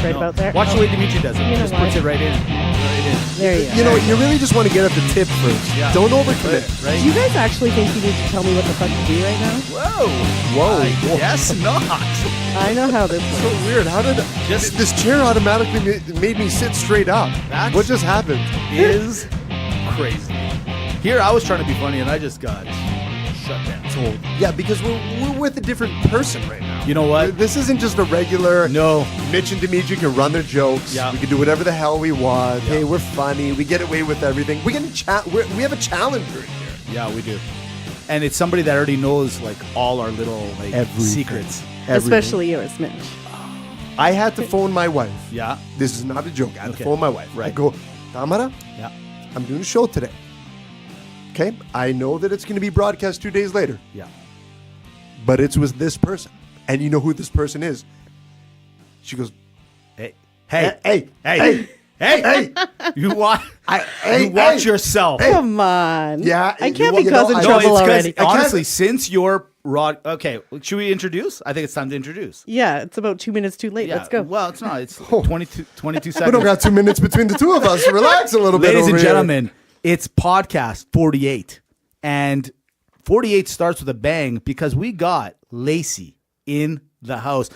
right about there. Watch the way Dimitri does it. You know Just what? puts it right in. Right in. There you go. You know, you really just want to get at the tip first. Yeah. Don't overcommit. Right. Do you guys actually think you need to tell me what the fuck to do right now? Whoa. Yes, not. I know how this So works. weird. How did Just- this chair automatically made me sit straight up? That's- What just happened? Is crazy. Here, I was trying to be funny, and I just got shut down. Yeah, because we're with a different person right now. You know what? This isn't just a regular. No. Mitch and Dimitri can run their jokes. Yeah. We can do whatever the hell we want. Yeah. Hey, we're funny. We get away with everything. We have a challenger in here. Yeah, we do. And it's somebody that already knows like all our little like Everything. secrets. Everything. Especially yours, Mitch. I had to phone my wife. Yeah. This is not a joke. I had Okay. to phone my wife. Right. I go, Tamara, Yeah. I'm doing a show today. Okay? I know that it's going to be broadcast 2 days later, Yeah. but it's with this person. And you know who this person is. She goes, Hey. Hey. hey, Hey. Hey. You watch. You watch yourself. Come on. Yeah, I you can't know- be you know, causing I- No, trouble it's already. because honestly, since you're raw. Okay, should we introduce? I think it's time to introduce. Yeah, it's about 2 minutes too late. Yeah. Let's go. Well, it's not. It's 22 we seconds. don't got 2 minutes between the two of us. Relax a little bit. Ladies over and here. gentlemen, it's podcast 48. And 48 starts with a bang because we got Lacey in the house.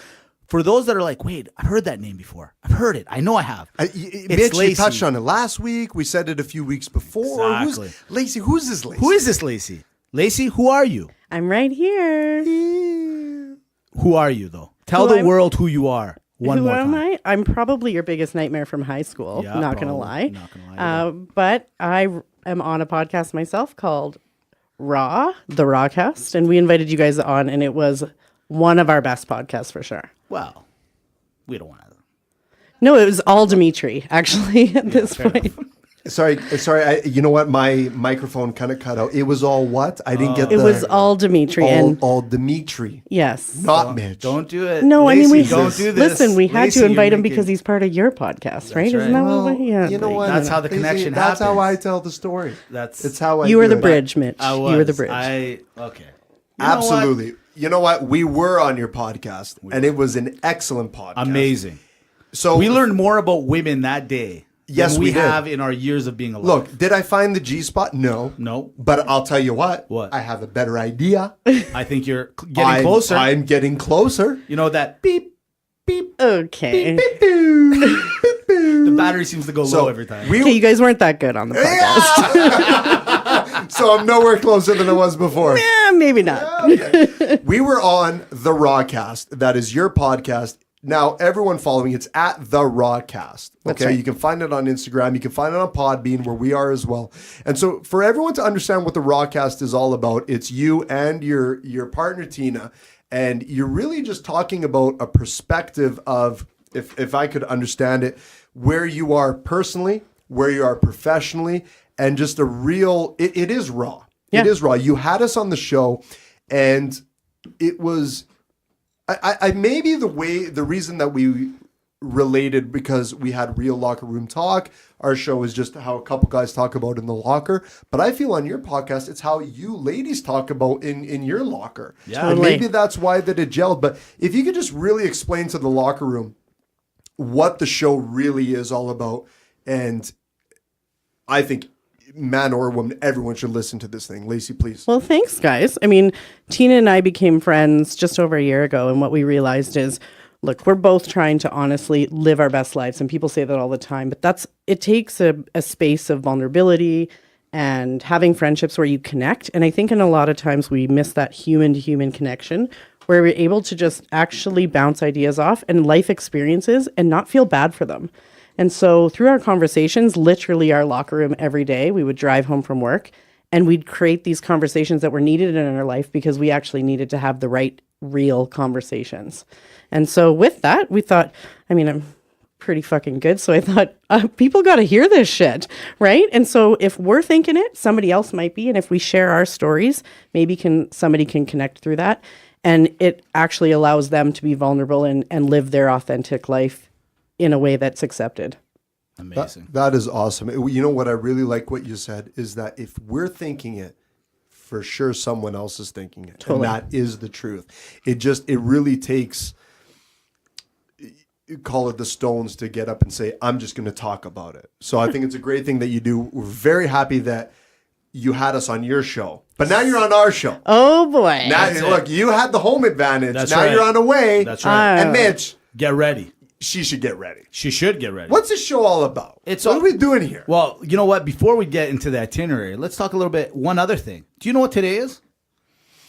For those that are like, wait, I've heard that name before. I've heard it. I know I have. Mitch, you touched on it last week. We said it a few weeks before. Exactly. Lacey, who's this Lacey? Who is this Lacey? Lacey, who are you? I'm right here. Who are you, though? Tell Who the I'm- world who you are. One Who more am time. I? I'm probably your biggest nightmare from high school. Yeah, not going to probably. lie. Not gonna lie, But I am on a podcast myself called the Rawcast. And we invited you guys on, and it was one of our best podcasts for sure. Well, we don't want to. No, it was all Dimitri, actually, at this fair point. Sorry. You know what? My microphone kind of cut out. It was all what? I didn't get It the... was all Dimitri. and all Dimitri. yes. Not Mitch. Don't do it. No, I mean, Lacey, don't do this. Listen, we had Lacey, to invite you're him making- because he's part of your podcast, right? Isn't that Well, what? Yeah. you know what? That's how the Lacey, connection That's how I happens. tell the story. That's It's how I You were do the it. bridge, Mitch. I was. You were the bridge. Okay. You know what? Absolutely. You know what? We were on your podcast, and it was an excellent podcast. Amazing. So We learned more about women that day. Yes, than we we did. have in our years of being alive. Look, did I find the G spot? No. No. But I'll tell you what. What? I have a better idea. I think you're getting closer. I'm getting closer. You know that beep, beep. Okay. The battery seems to go low every time. Okay, you guys weren't that good on the podcast. So I'm nowhere closer than I was before. Yeah, maybe not. We were on the Rawcast. That is your podcast. Now, everyone following, it's at the Rawcast. That's Okay, right. you can find it on Instagram. You can find it on Podbean, where we are as well. And so, for everyone to understand what the Rawcast is all about, it's you and your partner Tina, and you're really just talking about a perspective of, if I could understand it, where you are personally, where you are professionally, and just a real. It is raw. Yeah. It is raw. You had us on the show, and it was. I maybe the reason that we related because we had real locker room talk. Our show is just how a couple guys talk about in the locker. But I feel on your podcast, it's how you ladies talk about in your locker. Yeah. And Totally. maybe that's why that it gelled. But if you could just really explain to the locker room what the show really is all about, and I think man or woman, everyone should listen to this thing. Lacey, please. Well, thanks, guys. I mean, Tina and I became friends just over a year ago, and what we realized is, look, we're both trying to honestly live our best lives, and people say that all the time, but it takes a space of vulnerability and having friendships where you connect. And I think in a lot of times we miss that human-to-human connection where we're able to just actually bounce ideas off and life experiences and not feel bad for them. And so through our conversations, literally our locker room every day, we would drive home from work and we'd create these conversations that were needed in our life because we actually needed to have the right, real conversations. And so with that, we thought, I mean, I'm pretty fucking good. So I thought, people got to hear this shit, right? And so if we're thinking it, somebody else might be. And if we share our stories, maybe somebody can connect through that. And it actually allows them to be vulnerable and live their authentic life in a way that's accepted. Amazing. That is awesome. You know what I really like what you said is that if we're thinking it, for sure someone else is thinking it. Totally. And that is the truth. It really takes call it the stones to get up and say, I'm just going to talk about it. So I think it's a great thing that you do. We're very happy that you had us on your show, but now you're on our show. Oh boy. Now, look, you had the home advantage. That's now right. you're on the way. That's right. And Mitch, Get ready. she should get ready. She should get ready. What's this show all about? What all- are we doing here? Well, you know what? Before we get into the itinerary, let's talk a little bit. One other thing. Do you know what today is?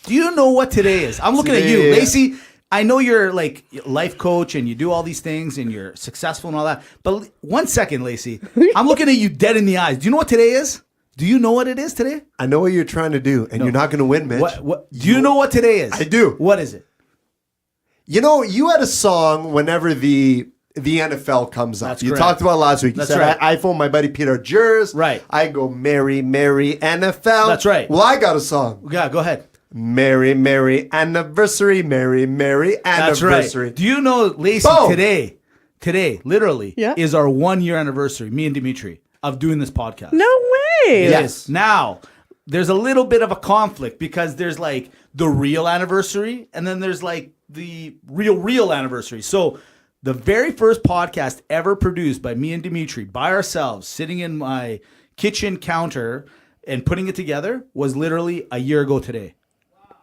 Do you know what today is? I'm looking at you, Today- Lacey. I know you're like life coach and you do all these things and you're successful and all that. But 1 second, Lacey. I'm looking at you dead in the eyes. Do you know what today is? Do you know what it is today? I know what you're trying to do, and you're not going to win, Mitch. What? Do you know what today is? I do. What is it? You know, you had a song whenever the NFL comes up. That's You correct. talked about it last week. You That's said, right. I phone my buddy Peter Jers. Right. I go, Merry, Merry NFL. That's right. Well, I got a song. Yeah, go ahead. Merry, Merry Anniversary. Merry, Merry That's Anniversary. right. Do you know, Lacey, Boom. today, literally, Yeah. is our 1 year anniversary, me and Dimitri, of doing this podcast. No way. Yes. Now, there's a little bit of a conflict because there's like the real anniversary and then there's like the real anniversary. So the very first podcast ever produced by me and Dimitri by ourselves, sitting in my kitchen counter and putting it together, was literally a year ago today.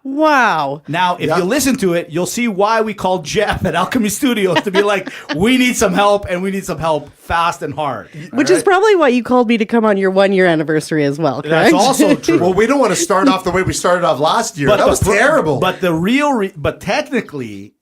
Wow. Now, if Yeah. you listen to it, you'll see why we called Jeff at Alchemy Studios to be like, we need some help, and we need some help fast and hard. Which is probably why you called me to come on your 1 year anniversary as well, That's correct? also true. Well, we don't want to start off the way we started off last year. That was terrible. But but technically,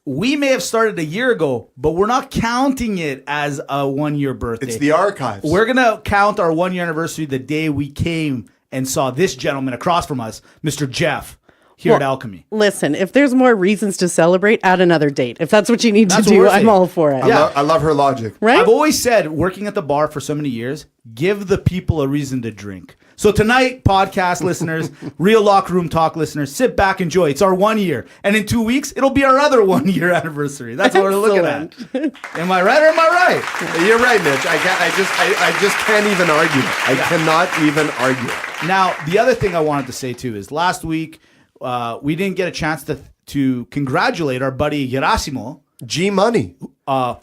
we may have started a year ago, but we're not counting it as a 1 year birthday. it's the archives. We're gonna count our 1 year anniversary the day we came and saw this gentleman across from us, Mr. Jeff, here at Alchemy. Listen, if there's more reasons to celebrate, add another date. If that's what you need That's to what do, we're I'm saying. all for it. I love her logic. Right? I've always said, working at the bar for so many years, give the people a reason to drink. So tonight, podcast listeners, real Locker Room Talk listeners, sit back, enjoy. It's our 1 year. And in 2 weeks, it'll be our other 1 year anniversary. That's what we're looking at. Am I right or am I right? You're right, Mitch. I just can't even argue. I cannot even argue. Now, the other thing I wanted to say too is last week, we didn't get a chance to congratulate our buddy Gerasimo, G Money.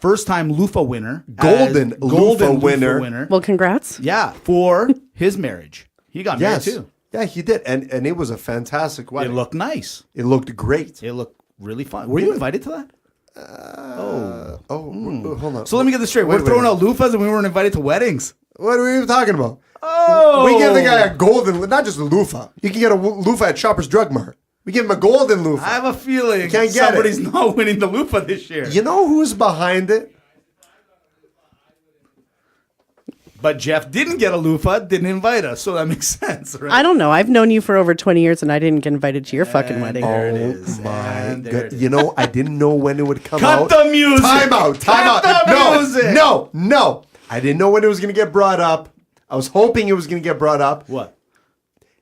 first-time Lufa winner. Golden as Lufa winner. Well, congrats. Yeah, for his marriage. He got married too. Yeah, he did. And it was a fantastic It wedding. looked nice. It looked great. It looked really fun. Were you invited to that? Hold on. So let me get this straight. Wait, We're throwing wait. out loofahs and we weren't invited to weddings. What are we even talking about? Oh, We give the guy a golden, not just a loofah. You can get a loofah at Shoppers Drug Mart. We give him a golden loofah. I have a feeling Can't get somebody's not winning the loofah this year. You know who's behind it? But Jeff didn't get a loofah, didn't invite us, so that makes sense, right? I don't know. I've known you for over 20 years and I didn't get invited to your fucking wedding. There it is. Oh my And there it god! is. You know, I didn't know when it would come Cut out. the music. Time out. Time Cut out. the No, music. no. I didn't know when it was going to get brought up. I was hoping it was going to get brought up. What?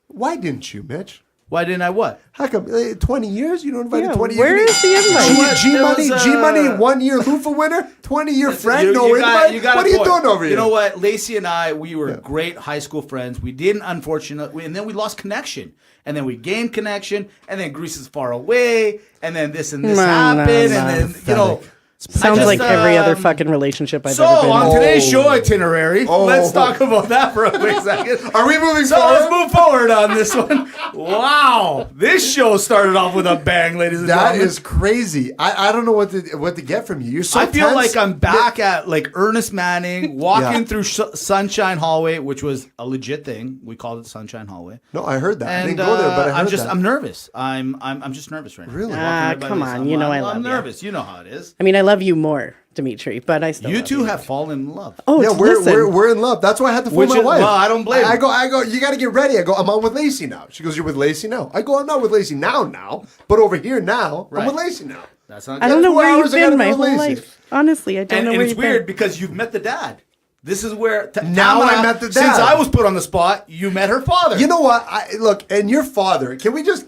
Why didn't you, Mitch? Why didn't I what? How come 20 years? You don't invite Yeah, 20 where years? is the invite? G It Money, was, G Money, 1 year loofah winner, 20-year friend, You- no you got- invite. you got What a are you point. doing over here? You know what? Lacey and I, we were great high school friends. We didn't, unfortunately, and then we lost connection. And then we gained connection, and then Greece is far away, and then this and this No, happened, no, and no. then, you know. Sounds I just, like every other um, fucking relationship I've So, ever been on in. today's show itinerary, Oh. let's talk about that for a quick second. Are we moving So forward? let's move forward on this one. Wow. This show started off with a bang, ladies and That gentlemen. is crazy. I don't know what to get from you. You're so I feel tense. like I'm back at like Ernest Manning walking Yeah. through Sunshine Hallway, which was a legit thing. We called it Sunshine Hallway. No, I heard that. I And didn't go there, but I heard that. I'm nervous. I'm just nervous right now. Really? Walking Ah, right by come this. on. You know I I'm love you. nervous. You know how it is. I mean, I love you more, Dimitri, but I still You love two have fallen in love. Oh, Yeah, listen. we're in love. That's why I had to phone Which my is- wife. well, I don't blame I you. go. You got to get ready. I go. I'm on with Lacey now. She goes, you're with Lacey now. I go, I'm not with Lacey now. But over here now, I'm Right. with Lacey now. That's not I good. don't know 2 where you've hours I gotta been my go whole lazy. life. Honestly, I don't And, know and where it's you've weird been. because you've met the dad. This is where Now I met the dad. Since I was put on the spot, you met her father. You know what? Look, and your father. Can we just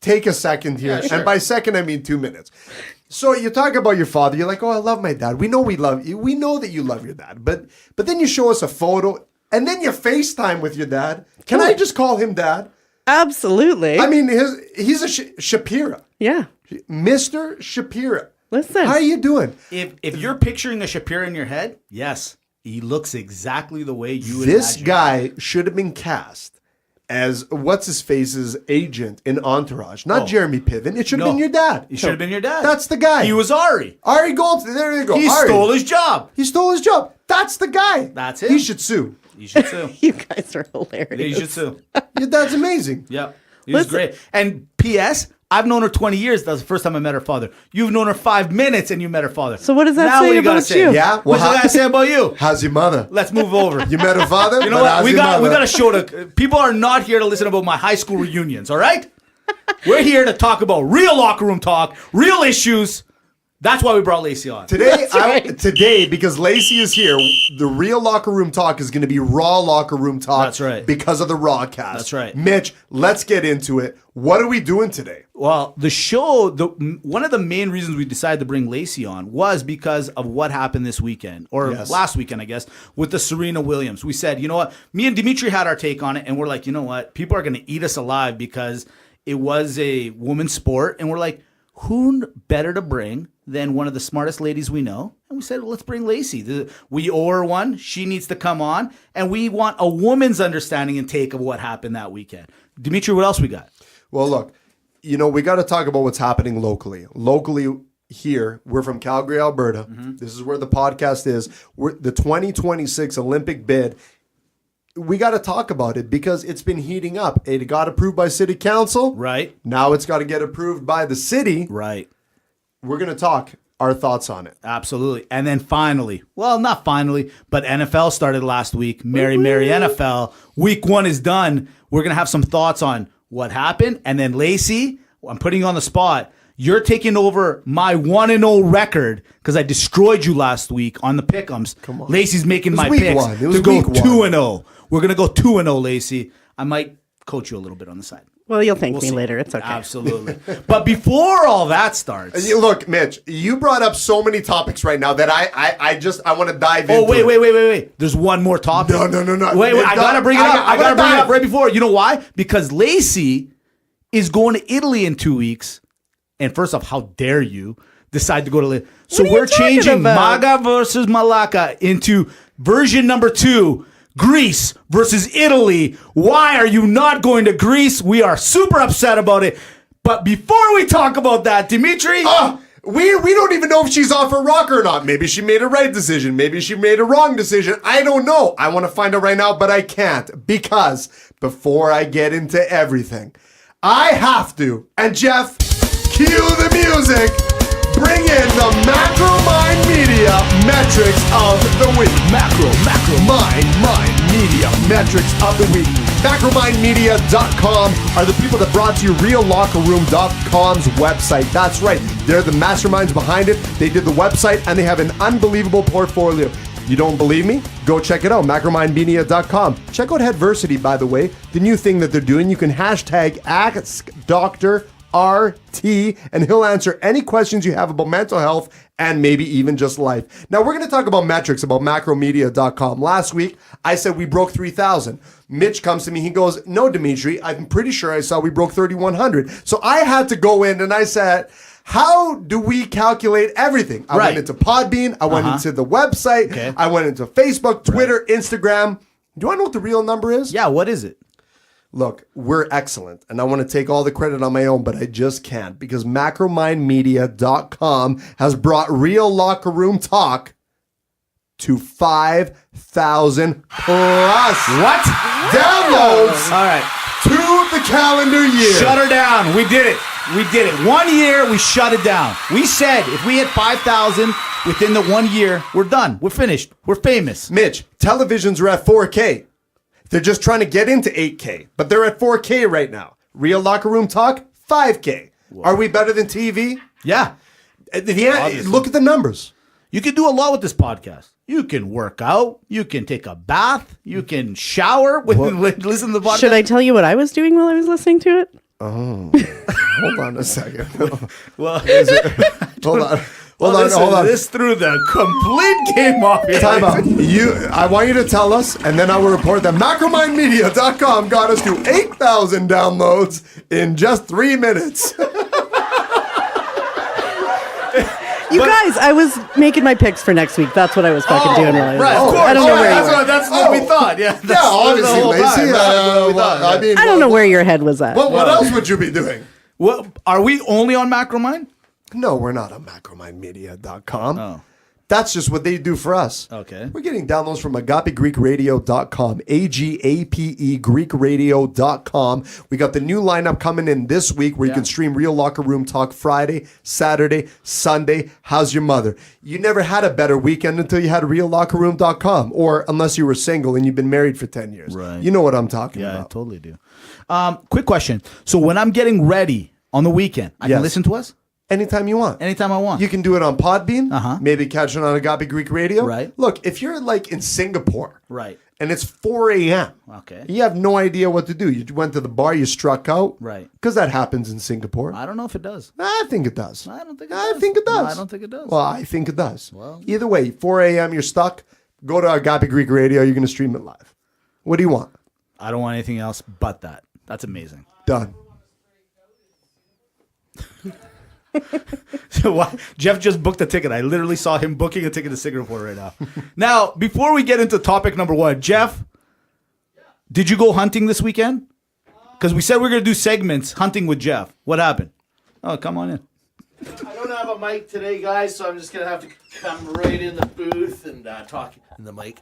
take a second here? Yeah, sure. And by second, I mean 2 minutes. So you talk about your father. You're like, oh, I love my dad. We know we love you. We know that you love your dad. But then you show us a photo, and then you FaceTime with your dad. Can I just call him dad? Absolutely. I mean, he's a Shapira. yeah. Mr. Shapira. Listen. How are you doing? If you're picturing a Shapiro in your head, yes, he looks exactly the way you would This imagine. guy should have been cast as what's his face's agent in Entourage, not Jeremy Piven. It should have been your dad. He should have been your dad. That's the guy. He was Ari. Ari Gold. There you go. He Ari. stole his job. He stole his job. That's the guy. That's him. He should sue. You should sue. You guys are hilarious. You should sue. Your dad's amazing. Yep. He was Listen. great. And P.S., I've known her 20 years. That was the first time I met her father. You've known her 5 minutes and you met her father. So what does that Now say what you gotta about say? you? Yeah. What's Well, I gotta say about you? how's your mother? Let's move over. You met her father? You know But what? how's We your got mother? to show the people are not here to listen about my high school reunions, all right? We're here to talk about real locker room talk, real issues. That's why we brought Lacey on. Today, right. today, because Lacey is here, the real locker room talk is going to be raw locker room talk. That's right. Because of the Rawcast. That's right. Mitch, let's get into it. What are we doing today? Well, the show, one of the main reasons we decided to bring Lacey on was because of what happened this weekend, or Yes. last weekend, I guess, with the Serena Williams. We said, you know what? Me and Dimitri had our take on it, and we're like, you know what? People are going to eat us alive because it was a women's sport, and we're like, who better to bring than one of the smartest ladies we know? And we said, well, let's bring Lacey. We owe her one. She needs to come on, and we want a woman's understanding and take of what happened that weekend. Dimitri, what else we got? Well, look, we got to talk about what's happening locally. Locally here, we're from Calgary, Alberta. Mm-hmm. This is where the podcast is. We're the 2026 Olympic bid. We got to talk about it because it's been heating up. It got approved by City Council. Right. Now it's got to get approved by the city. Right. We're going to talk our thoughts on it. Absolutely. And then finally, well, not finally, but NFL started last week. Merry NFL. Week 1 is done. We're going to have some thoughts on what happened. And then Lacey, I'm putting you on the spot. You're taking over my 1-0 record because I destroyed you last week on the pick'ems. Come on. Lacey's making It was my week picks one. It was to go week one. 2-0. We're going to go 2-0, Lacey. I might coach you a little bit on the side. Well, you'll thank We'll me see. later. It's okay. Absolutely. But before all that starts. Look, Mitch, you brought up so many topics right now that I want to dive into. Oh, wait. There's one more topic. No. Wait, I got to bring it up. I got to bring it up dive. right before. You know why? Because Lacey is going to Italy in 2 weeks. And first off, how dare you decide to go to Italy? So What are you we're talking changing about? Maga versus Malaka into version number 2. Greece versus Italy. Why are you not going to Greece? We are super upset about it. But before we talk about that, Dimitri. We don't even know if she's off her rocker or not. Maybe she made a right decision. Maybe she made a wrong decision. I don't know. I want to find out right now, but I can't because before I get into everything, I have to. And Jeff, cue the music. Bring in the Macro Mind Media metrics of the week. Macro Mind Media metrics of the week. MacroMindMedia.com are the people that brought to you RealLockerRoom.com's website. That's right. They're the masterminds behind it. They did the website and they have an unbelievable portfolio. You don't believe me? Go check it out, MacroMindMedia.com. Check out Headversity, by the way. The new thing that they're doing, you can hashtag #AskDrRT and he'll answer any questions you have about mental health and maybe even just life. Now, we're going to talk about metrics about macromedia.com. Last week, I said we broke 3,000. Mitch comes to me. He goes, no, Dimitri, I'm pretty sure I saw we broke 3,100. So I had to go in and I said, how do we calculate everything? I went into Podbean. I went into the website. Okay. I went into Facebook, Twitter, Instagram. Do I know what the real number is? Yeah, what is it? Look, we're excellent, and I want to take all the credit on my own, but I just can't because MacroMindMedia.com has brought real locker room talk to 5,000 plus What? downloads All right. to the calendar year. Shut her down. We did it. 1 year, we shut it down. We said if we hit 5,000 within the 1 year, we're done. We're finished. We're famous. Mitch, televisions are at 4K. They're just trying to get into 8K, but they're at 4K right now. Real locker room talk, 5K. Whoa. Are we better than TV? Yeah. Look at the numbers. You can do a lot with this podcast. You can work out. You can take a bath. You can shower with listen to the podcast. Should I tell you what I was doing while I was listening to it? Oh, hold on a second. Well, Hold on. Listen, Hold on. This threw the complete game off your Time out. I want you to tell us, and then I will report that MacroMindMedia.com got us to 8,000 downloads in just 3 minutes. You guys, I was making my picks for next week. That's what I was fucking doing. While I was Right, there. of course. I don't know where you were. That's what we thought. Yeah, Yeah, obviously, Lacey. I mean, I don't know where your head was at. What else would you be doing? Well, are we only on Macromind? No, we're not on macromindmedia.com. Oh. That's just what they do for us. Okay. We're getting downloads from agapegreekradio.com, AGAPE greekradio.com. We got the new lineup coming in this week where you can stream Real Locker Room Talk Friday, Saturday, Sunday. How's your mother? You never had a better weekend until you had reallockerroom.com, or unless you were single and you've been married for 10 years. Right. You know what I'm talking Yeah, I about. totally do. Quick question. So when I'm getting ready on the weekend, I can listen to us? Anytime you want. Anytime I want. You can do it on Podbean. Maybe catch it on Agape Greek Radio. Right. Look, if you're like in Singapore. Right. And it's 4 a.m. Okay. You have no idea what to do. You went to the bar, you struck out. Right. Because that happens in Singapore. I don't know if it does. I think it does. I don't think it I does. think it does. No, I don't think it does. Well, I think it does. Well. Either way, 4 a.m., you're stuck. Go to Agape Greek Radio. You're going to stream it live. What do you want? I don't want anything else but that. That's amazing. Done. So what? Jeff just booked a ticket. I literally saw him booking a ticket to Singapore right now. Now, before we get into topic number one, Jeff, did you go hunting this weekend? Because we said we were going to do segments hunting with Jeff. What happened? Oh, come on in. I don't have a mic today, guys, so I'm just gonna have to come right in the booth and talk in the mic.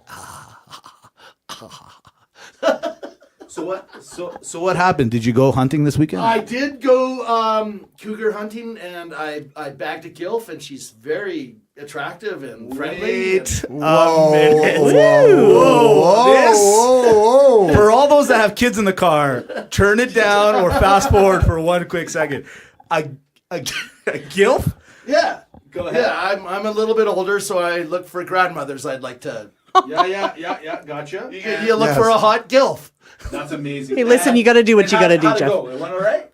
So what happened? Did you go hunting this weekend? I did go cougar hunting, and I bagged a gilf, and she's very attractive and friendly. Wait Whoa, a minute. whoa. For all those that have kids in the car, turn it down or fast forward for one quick second. A gilf? Yeah, Go ahead. yeah. I'm a little bit older, so I look for grandmothers. I'd like to. Yeah, gotcha. You look for a hot gilf. That's amazing. Hey, listen, you got to do what you got to do, How'd it Jeff. go? It went all right?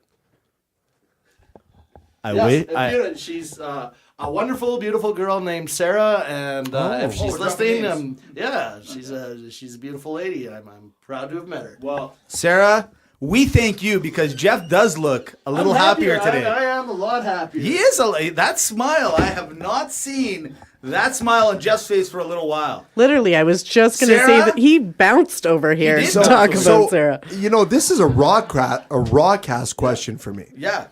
She's a wonderful, beautiful girl named Sarah, and if she's listening, she's a beautiful lady. I'm proud to have met her. Well, Sarah, we thank you because Jeff does look a little happier today. I am a lot happier. He is that smile. I have not seen that smile on Jeff's face for a little while. Literally, I was just going to say Sarah? that he bounced over here did to talk bounce. about Sarah. You know, this is a Rawcast question for me. Yeah.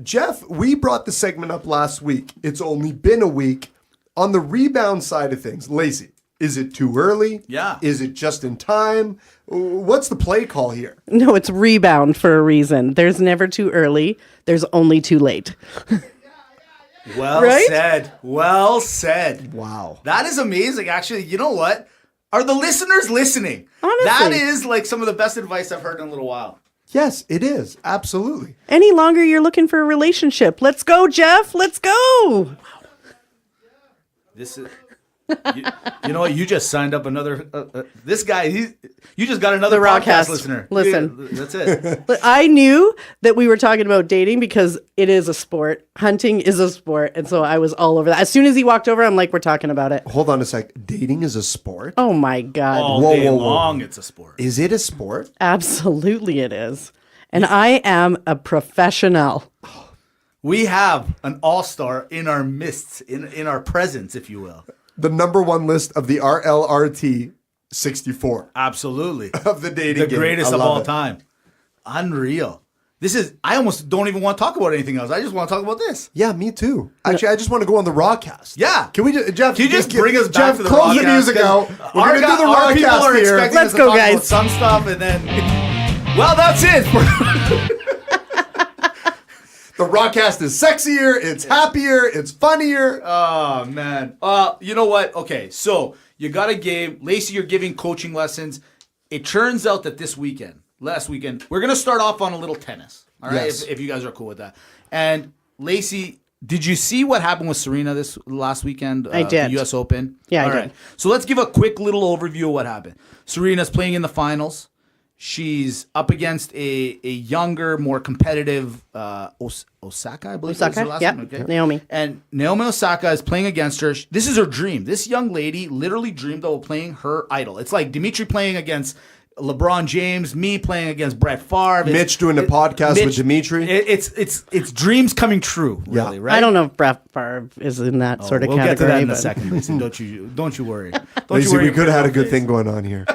Jeff, we brought the segment up last week. It's only been a week. On the rebound side of things, Lacey, is it too early? Yeah. Is it just in time? What's the play call here? No, it's rebound for a reason. There's never too early. There's only too late. Well Right? said. Well said. Wow. That is amazing. Actually, you know what? Are the listeners listening? Honestly. That is like some of the best advice I've heard in a little while. Yes, it is. Absolutely. Any longer you're looking for a relationship. Let's go, Jeff. Let's go. This is, you know what? You just signed up another. This guy, you just got another The podcast Rawcast. listener. Listen. Yeah, that's it. But I knew that we were talking about dating because it is a sport. Hunting is a sport. And so I was all over that. As soon as he walked over, I'm like, we're talking about it. Hold on a sec. Dating is a sport? Oh my God. All Whoa, day whoa, whoa. long, it's a sport. Is it a sport? Absolutely it is. And I am a professional. We have an all-star in our midst, in our presence, if you will. The number one list of the RLRT 64 Absolutely. of the dating The game. greatest I of love all it. time. Unreal. I almost don't even want to talk about anything else. I just want to talk about this. Yeah, me too. Actually, I just want to go on the Rawcast. Yeah. Can we Jeff? Can you just bring us back Jeff, to the close Rawcast? the music out. We're Our going to do the our people are Rawcast here. expecting Let's us to go, talk guys. about some stuff, and then... Well, that's it. The Rawcast is sexier, it's happier, it's funnier. Oh, man. You know what? Okay, so you got a game. Lacey, you're giving coaching lessons. It turns out that last weekend, we're going to start off on a little tennis. All right, Yes. if you guys are cool with that. And Lacey, did you see what happened with Serena this last weekend? I did. The U.S. Open? Yeah, I All did. right. So let's give a quick little overview of what happened. Serena's playing in the finals. She's up against a younger, more competitive Osaka, I believe. Osaka, is her last yep. name, okay? Naomi. And Naomi Osaka is playing against her. This is her dream. This young lady literally dreamed of playing her idol. It's like Dimitri playing against LeBron James, me playing against Brett Favre. Mitch doing a podcast with Dimitri. It's dreams coming true, really, right? I don't know if Brett Favre is in that sort of we'll category. get to that in a but- second, Lacey. Don't you worry. Don't Lacey, you worry. we could have had a good Face. thing going on here.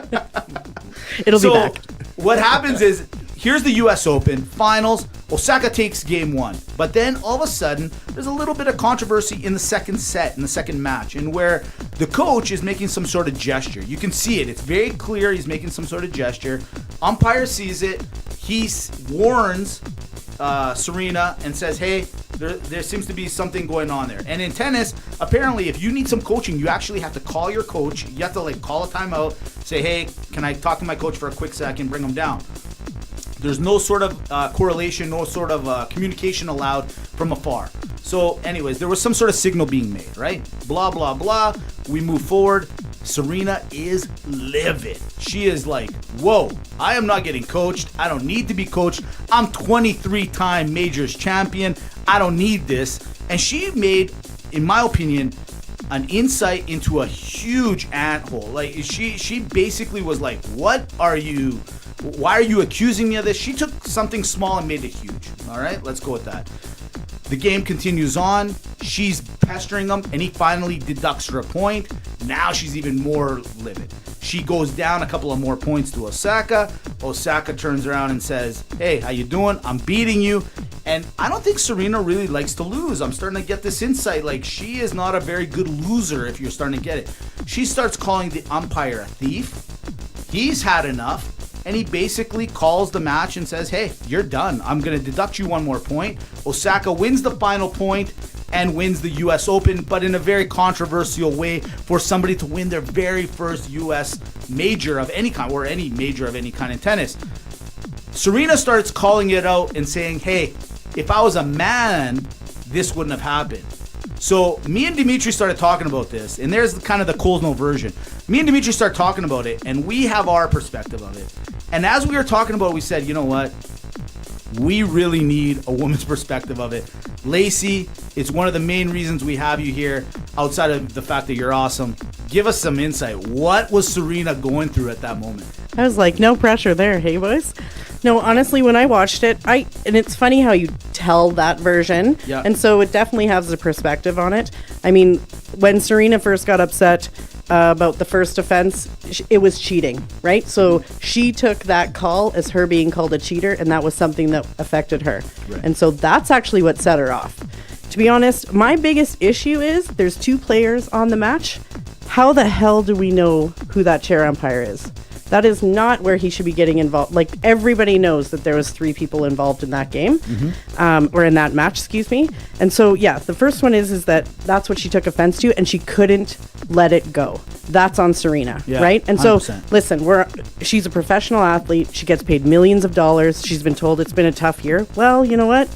It'll be So back. what happens is, here's the U.S. Open finals. Osaka takes game 1, but then all of a sudden there's a little bit of controversy in the second set, in the second match, and where the coach is making some sort of gesture. You can see it; it's very clear. He's making some sort of gesture. Umpire sees it. He warns Serena and says, "Hey, there seems to be something going on there." And in tennis, apparently, if you need some coaching, you actually have to call your coach. You have to like call a timeout, say, "Hey, can I talk to my coach for a quick second? Bring him down." There's no sort of correlation, no sort of communication allowed from afar. So anyways, there was some sort of signal being made, right? Blah, blah, blah. We move forward. Serena is livid. She is like, whoa, I am not getting coached. I don't need to be coached. I'm 23-time majors champion. I don't need this. And she made, in my opinion, an insight into a huge anthole. Like she basically was like, why are you accusing me of this? She took something small and made it huge. All right, let's go with that. The game continues on. She's pestering him, and he finally deducts her a point. Now she's even more livid. She goes down a couple of more points to Osaka. Osaka turns around and says, "Hey, how you doing? I'm beating you." And I don't think Serena really likes to lose. I'm starting to get this insight. Like, she is not a very good loser, if you're starting to get it. She starts calling the umpire a thief. He's had enough. And he basically calls the match and says, "Hey, you're done. I'm going to deduct you one more point." Osaka wins the final point and wins the U.S. Open, but in a very controversial way for somebody to win their very first U.S. major of any kind, or any major of any kind in tennis. Serena starts calling it out and saying, "Hey, if I was a man, this wouldn't have happened." So me and Dimitri started talking about this, and there's kind of the Kolsno version. Me and Dimitri started talking about it, and we have our perspective of it. And as we were talking about it, we said, you know what? We really need a woman's perspective of it. Lacey, it's one of the main reasons we have you here, outside of the fact that you're awesome. Give us some insight. What was Serena going through at that moment? I was like, no pressure there, hey boys. No, honestly, when I watched it, and it's funny how you tell that version. Yeah. And so it definitely has a perspective on it. I mean, when Serena first got upset about the first offense, it was cheating, right? So she took that call as her being called a cheater, and that was something that affected her. Right. And so that's actually what set her off. To be honest, my biggest issue is there's 2 players on the match. How the hell do we know who that chair umpire is? That is not where he should be getting involved. Like, everybody knows that there was 3 people involved in that game, or in that match, excuse me. And so, yeah, the first one is that's what she took offense to, and she couldn't let it go. That's on Serena, Yeah, right? And so, 100%. listen, she's a professional athlete. She gets paid millions of dollars. She's been told it's been a tough year. Well, you know what?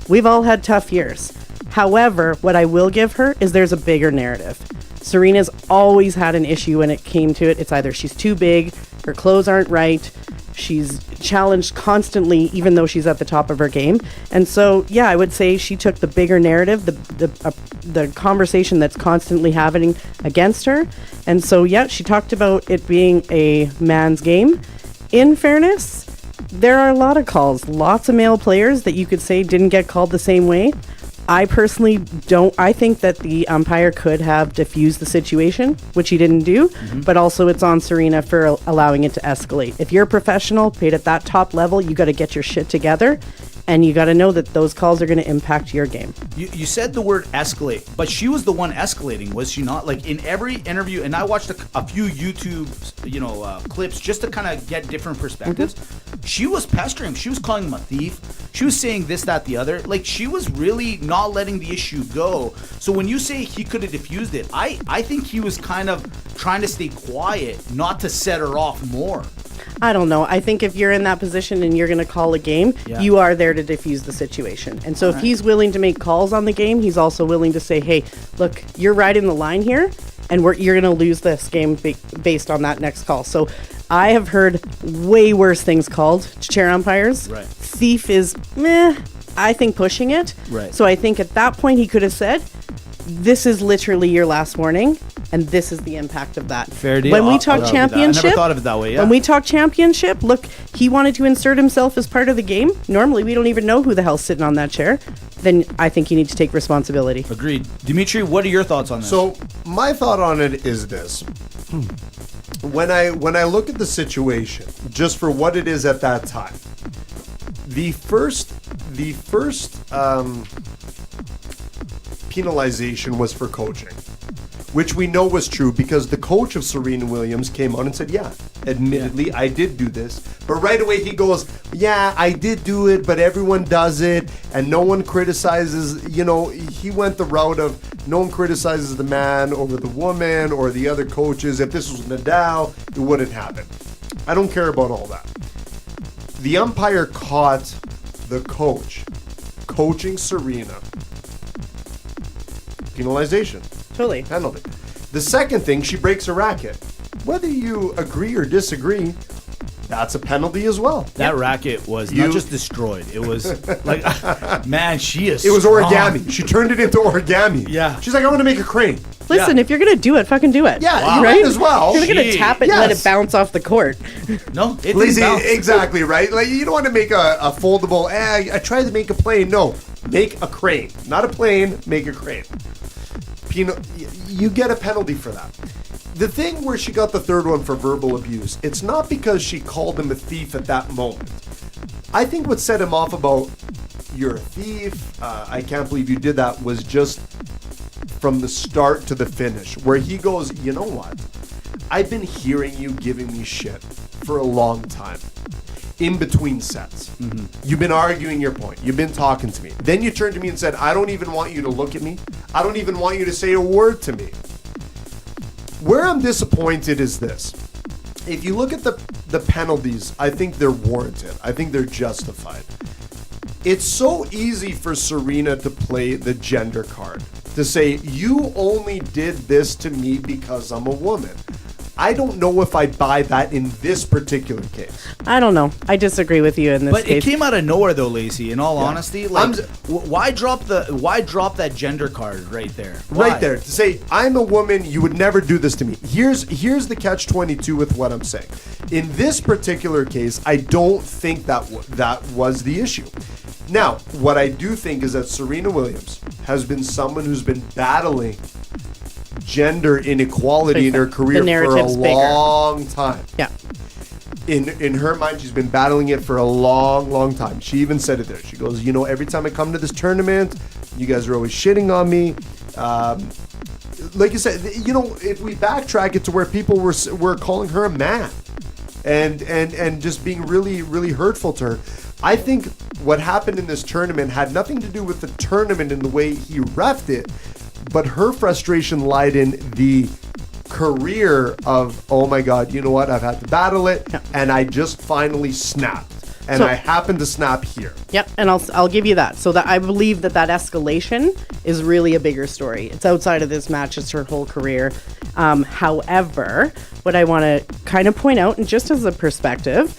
We've all had tough years. However, what I will give her is there's a bigger narrative. Serena's always had an issue when it came to it. It's either she's too big, her clothes aren't right, she's challenged constantly even though she's at the top of her game. And so, yeah, I would say she took the bigger narrative, the conversation that's constantly happening against her. And so, yeah, she talked about it being a man's game. In fairness, there are a lot of calls, lots of male players that you could say didn't get called the same way. I personally don't. I think that the umpire could have diffused the situation, which he didn't do, but also it's on Serena for allowing it to escalate. If you're a professional, paid at that top level, you got to get your shit together, and you got to know that those calls are going to impact your game. You said the word escalate, but she was the one escalating, was she not? Like, in every interview, and I watched a few YouTube, clips just to kind of get different perspectives. She was pestering him. She was calling him a thief. She was saying this, that, the other. Like, she was really not letting the issue go. So when you say he could have diffused it, I think he was kind of trying to stay quiet, not to set her off more. I don't know. I think if you're in that position and you're going to call a game, you are there to diffuse the situation. And so if he's willing to make calls on the game, he's also willing to say, hey, look, you're riding the line here, and you're going to lose this game based on that next call. So I have heard way worse things called to chair umpires. Right. Thief is, I think pushing it. Right. So I think at that point he could have said, this is literally your last warning. And this is the impact of that. Fair deal. When we I'll talk give you that. I championship, never thought of it that way, yeah. When we talk championship, look, he wanted to insert himself as part of the game. Normally, we don't even know who the hell's sitting on that chair. Then I think you need to take responsibility. Agreed. Dimitri, what are your thoughts on this? So my thought on it is this. When I look at the situation, just for what it is at that time, the first penalization was for coaching, which we know was true because the coach of Serena Williams came out and said, yeah, admittedly, I did do this. But right away he goes, yeah, I did do it, but everyone does it, and no one criticizes, he went the route of no one criticizes the man over the woman or the other coaches. If this was Nadal, it wouldn't happen. I don't care about all that. The umpire caught the coach coaching Serena. Penalization. Totally. Penalty. The second thing, she breaks a racket. Whether you agree or disagree, that's a penalty as well. that racket was not just destroyed. It was like, man, she is It was strong. origami. She turned it into origami. Yeah. She's like, I want to make a crane. Listen, if you're going to do it, fucking do it. Yeah, you right? might as well. You're going to Gee. tap it and let Yes. it bounce off the court. No, it Lazy, didn't bounce. exactly, right? Like, you don't want to make a foldable, I tried to make a plane. No, make a crane. Not a plane, make a crane. You get a penalty for that. The thing where she got the third one for verbal abuse, it's not because she called him a thief at that moment. I think what set him off about, you're a thief, I can't believe you did that, was just from the start to the finish, where he goes, you know what? I've been hearing you giving me shit for a long time. In between sets. You've been arguing your point. You've been talking to me. Then you turned to me and said, I don't even want you to look at me. I don't even want you to say a word to me. Where I'm disappointed is this. If you look at the penalties, I think they're warranted. I think they're justified. It's so easy for Serena to play the gender card. To say, you only did this to me because I'm a woman. I don't know if I buy that in this particular case. I don't know. I disagree with you in this But case. it came out of nowhere, though, Lacey. In all honesty, like, I'm- why drop that gender card right there? Why? Right there. To say, I'm a woman, you would never do this to me. Here's the catch-22 with what I'm saying. In this particular case, I don't think that was the issue. Now, what I do think is that Serena Williams has been someone who's been battling gender inequality in her career The for a narrative's bigger. long time. Yeah. In her mind, she's been battling it for a long time. She even said it there. She goes, every time I come to this tournament, you guys are always shitting on me. Like you said, if we backtrack it to where people were calling her a man and just being really, really hurtful to her. I think what happened in this tournament had nothing to do with the tournament and the way he reffed it, but her frustration lied in the career of, oh my God, you know what? I've had to battle it, and I just finally snapped. And So- I happened to snap here. Yep, and I'll give you that. So that I believe that escalation is really a bigger story. It's outside of this match; it's her whole career. However, what I want to kind of point out, and just as a perspective,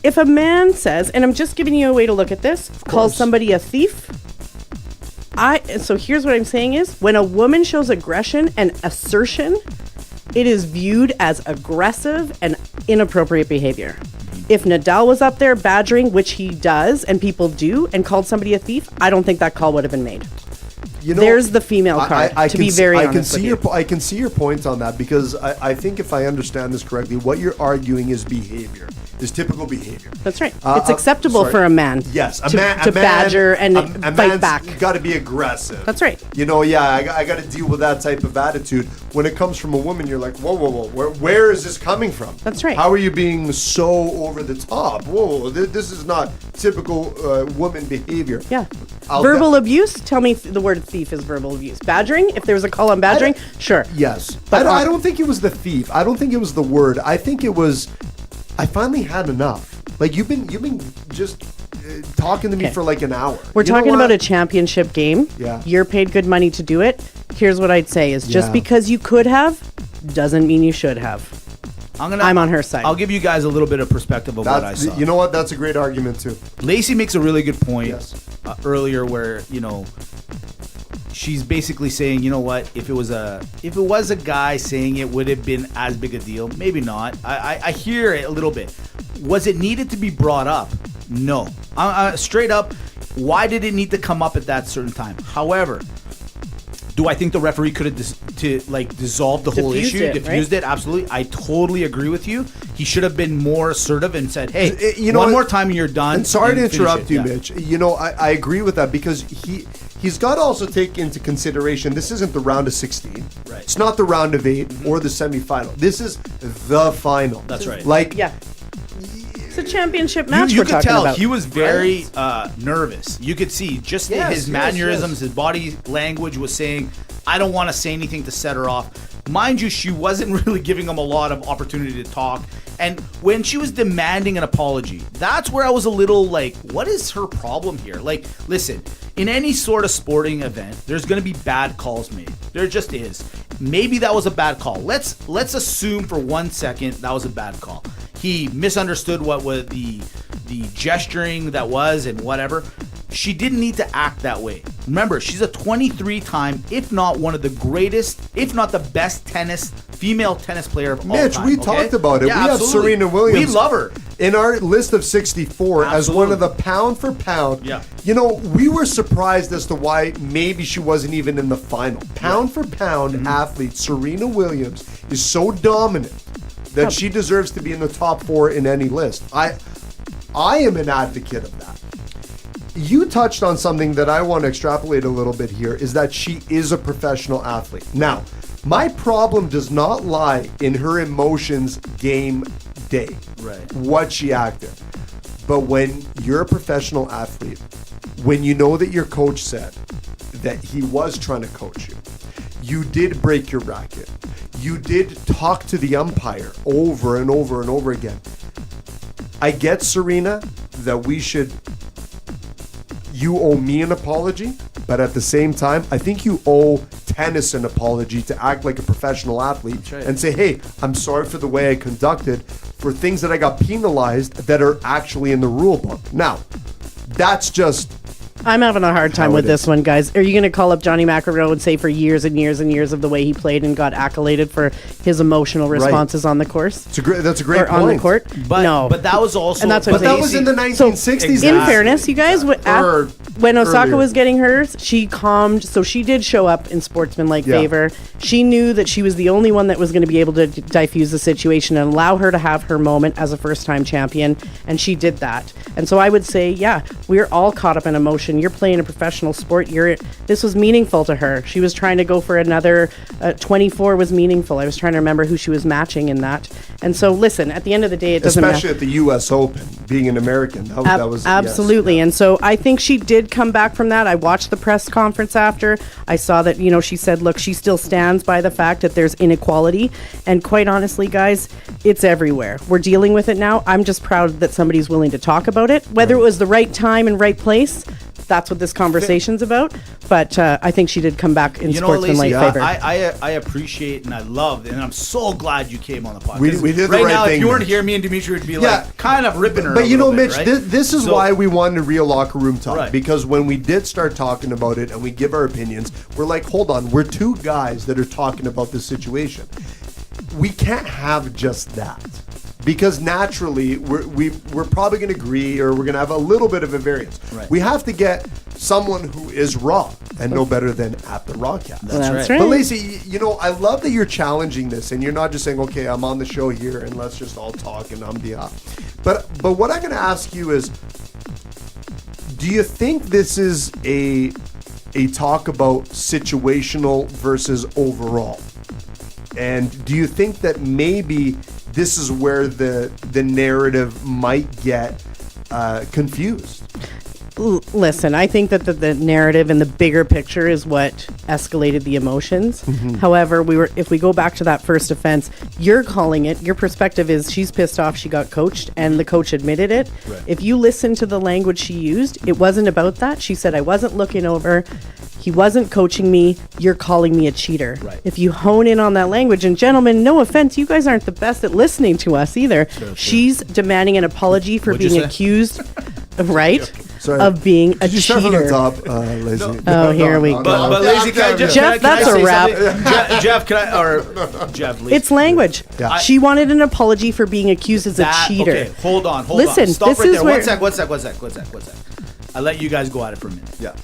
if a man says, and I'm just giving you a way to look at this, calls somebody a thief. So here's what I'm saying is, when a woman shows aggression and assertion, it is viewed as aggressive and inappropriate behavior. If Nadal was up there badgering, which he does, and people do, and called somebody a thief, I don't think that call would have been made. There's the female card, to be very honest with you. I can see your point on that, because I think if I understand this correctly, what you're arguing is behavior, is typical behavior. That's right. It's acceptable sorry. for a man Yes, to badger and a fight back. Got to be aggressive. That's right. I got to deal with that type of attitude. When it comes from a woman, you're like, whoa, where is this coming from? That's right. How are you being so over the top? Whoa, this is not typical woman behavior. Yeah. I'll Verbal abuse, tell me the word thief is verbal abuse. Badgering, if there was a call on badgering, sure. Yes. But I don't think it was the thief. I don't think it was the word. I think it was, I finally had enough. Like, you've been just talking to me Okay. for like an hour. We're You know talking what? about a championship game. Yeah. You're paid good money to do it. Here's what I'd say is just Yeah. because you could have doesn't mean you should have. I'm on her side. I'll give you guys a little bit of perspective of what I saw. You know what? That's a great argument too. Lacey makes a really good point Yes. earlier where, she's basically saying, you know what? If it was a guy saying it, would have been as big a deal? Maybe not. I hear it a little bit. Was it needed to be brought up? No. Straight up, why did it need to come up at that certain time? However, do I think the referee could have dissolved the whole Diffused issue, it, diffused right? it? Absolutely. I totally agree with you. He should have been more assertive and said, hey, You know one what? more time and you're done. And sorry to and finish interrupt it. you, Yeah. Mitch. You know, I agree with that because he's got to also take into consideration this isn't the round of 16. Right. It's not the round of 8 or the semifinal. This is the final. That's right. Like, Yeah. It's a championship match You we're could talking tell about. he was very nervous. You could see just Yes, his yes, mannerisms, yes. his body language was saying, I don't want to say anything to set her off. Mind you, she wasn't really giving him a lot of opportunity to talk. And when she was demanding an apology, that's where I was a little like, what is her problem here? Like, listen, in any sort of sporting event, there's going to be bad calls made. There just is. Maybe that was a bad call. Let's assume for 1 second that was a bad call. He misunderstood what was the gesturing that was and whatever. She didn't need to act that way. Remember, she's a 23-time, if not one of the greatest, if not the best female tennis player of all Mitch, time. we okay? talked about it. Yeah, We have absolutely. Serena Williams. We love her. In our list of 64 as one of Absolutely. the pound for pound. Yeah. You know, we were surprised as to why maybe she wasn't even in the final. Pound for pound Mm-hmm. athlete Serena Williams is so dominant that she deserves to be in the top 4 in any list. I am an advocate of that. You touched on something that I want to extrapolate a little bit here, is that she is a professional athlete. Now, my problem does not lie in her emotions game day, Right. what she acted. But when you're a professional athlete, when you know that your coach said that he was trying to coach you, you did break your racket, you did talk to the umpire over and over and over again. I get, Serena, that you owe me an apology, but at the same time, I think you owe tennis an apology to act like a professional athlete right. and say, hey, I'm sorry for the way I conducted, for things that I got penalized that are actually in the rule book. Now, that's just... I'm having a hard time How with it this is. one, guys. Are you going to call up Johnny McEnroe and say for years and years and years of the way he played and got accoladed for his emotional responses on the course? That's a great Or point. on the court? But, no. but that was also... And that's what But that was in the 1960s. In Exactly. fairness, you guys, Or when Osaka earlier. was getting hers, she calmed. So she did show up in sportsmanlike Yeah. favor. She knew that she was the only one that was going to be able to diffuse the situation and allow her to have her moment as a first-time champion. And she did that. And so I would say, yeah, we're all caught up in emotion. You're playing a professional sport. This was meaningful to her. She was trying to go for another 24 was meaningful. I was trying to remember who she was matching in that. And so listen, at the end of the day, it doesn't matter. Especially at the U.S. Open, being an American. That was Absolutely. yes. And so I think she did come back from that. I watched the press conference after. I saw that, she said, look, she still stands by the fact that there's inequality. And quite honestly, guys, it's everywhere. We're dealing with it now. I'm just proud that somebody's willing to talk about it. Whether it was the right time and right place, that's what this conversation's about. But I think she did come back in sportsmanlike Lacey, favor. I appreciate and I love, and I'm so glad you came on the podcast. We did the right right now, thing, if you weren't Mitch. here, me and Dimitri would be Yeah. like kind of ripping her. But a you know, little bit, Mitch, right? this is So- why we wanted real locker room talk. Right. Because when we did start talking about it and we give our opinions, we're like, hold on, we're two guys that are talking about this situation. We can't have just that. Because naturally, we're probably going to agree or we're going to have a little bit of a variance. Right. We have to get someone who is raw and no better than at the Rawcast. That's right. But Lacey, I love that you're challenging this and you're not just saying, okay, I'm on the show here and let's just all talk and But what I'm going to ask you is, do you think this is a talk about situational versus overall? And do you think that maybe this is where the narrative might get confused? Listen, I think that the narrative and the bigger picture is what escalated the emotions. However, if we go back to that first offense, you're calling it, your perspective is she's pissed off she got coached and the coach admitted it. Right. If you listen to the language she used, it wasn't about that. She said, I wasn't looking over. He wasn't coaching me. You're calling me a cheater. Right. If you hone in on that language, and gentlemen, no offense, you guys aren't the best at listening to us either. She's demanding an apology for What'd you being say? accused, right? Sorry. of being a Could you start from the cheater. top, Lacey? Oh, here we go. But Lacey, can I just Jeff, can I that's a say wrap. something? Jeff, can I or Jeff? Lacey. It's language. Yeah. She wanted an apology for being accused as a cheater. Okay, hold on. Listen, Stop this right is there. where- One sec. I let you guys go at it for a minute. Yeah.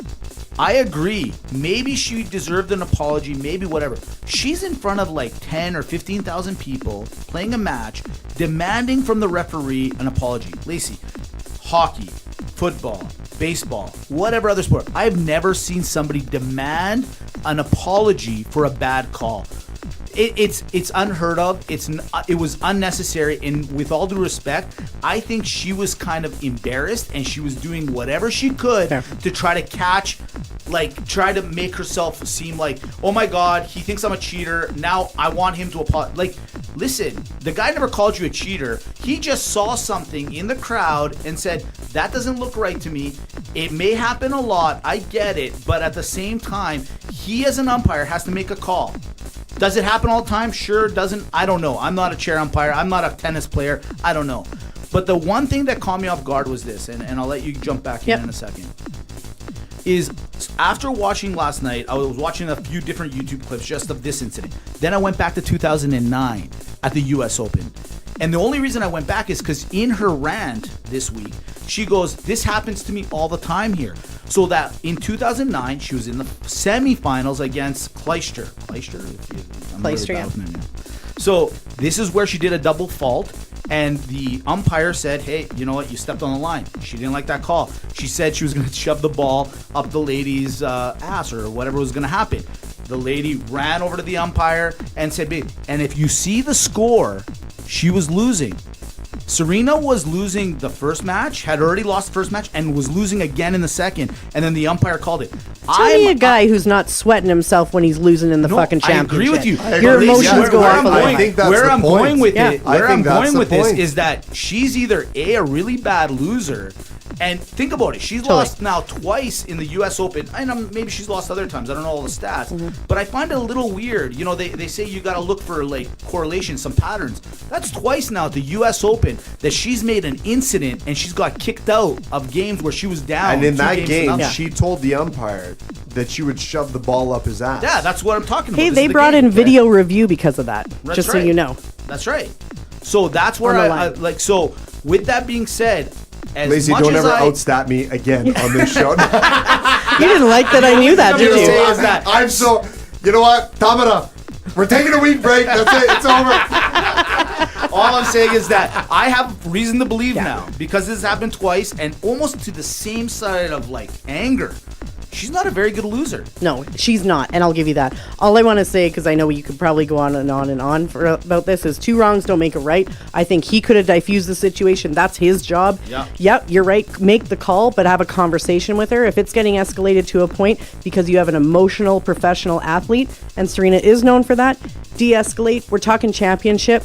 I agree. Maybe she deserved an apology, maybe whatever. She's in front of like 10 or 15,000 people playing a match, demanding from the referee an apology. Lacey, hockey, football, baseball, whatever other sport. I've never seen somebody demand an apology for a bad call. It's unheard of. It was unnecessary, and with all due respect, I think she was kind of embarrassed, and she was doing whatever she could to try to make herself seem like, oh my God, he thinks I'm a cheater. Now I want him to apologize. Like, listen, the guy never called you a cheater. He just saw something in the crowd and said, that doesn't look right to me. It may happen a lot. I get it, but at the same time, he as an umpire has to make a call. Does it happen all the time? Sure. Doesn't? I don't know. I'm not a chair umpire. I'm not a tennis player. I don't know. But the one thing that caught me off guard was this, and I'll let you jump back in a second, is after watching last night, I was watching a few different YouTube clips just of this incident. Then I went back to 2009 at the U.S. Open. And the only reason I went back is because in her rant this week, she goes, this happens to me all the time here. So that in 2009, she was in the semifinals against Kleister. Kleister, yeah. So this is where she did a double fault. And the umpire said, hey, you know what? You stepped on the line. She didn't like that call. She said she was going to shove the ball up the lady's ass or whatever was going to happen. The lady ran over to the umpire and said, babe, and if you see the score, she was losing. Serena was losing the first match, had already lost the first match, and was losing again in the second. And then the umpire called it. Tell me a guy who's not sweating himself when he's losing in the fucking championship. I agree with you. Your emotions Where go off I'm a going- little. I think that's where the I'm point. going with Yeah. it, I where think I'm that's going the with this point. is that she's either a really bad loser, and think about it, she's lost now twice in the U.S. Open, and maybe she's lost other times. I don't know all the stats, but I find it a little weird. You know, they say you got to look for like correlations, some patterns. That's twice now at the U.S. Open that she's made an incident and she's got kicked out of games where she was down. And in 2 that games to game, nothing. she told the umpire that she would shove the ball up his ass. Yeah, that's what I'm talking about. Hey, This they is the brought game. in video review because of that. That's just so right. you know. That's right. So that's where On the I line. like. So with that being said, as Lacey, much don't as ever I, outstat me again on this show. You didn't like that I knew that, You did know, you? is that- I'm so. You know what? Tamara, we're taking a week break. That's it. It's over. all I'm saying is that I have reason to believe now because this has happened twice and almost to the same side of like anger. She's not a very good loser. No, she's not, and I'll give you that. All I want to say, because I know you could probably go on and on and on about this, is 2 wrongs don't make a right. I think he could have diffused the situation. That's his job. Yeah. Yep, you're right. Make the call, but have a conversation with her. If it's getting escalated to a point because you have an emotional professional athlete, and Serena is known for that, de-escalate. We're talking championship.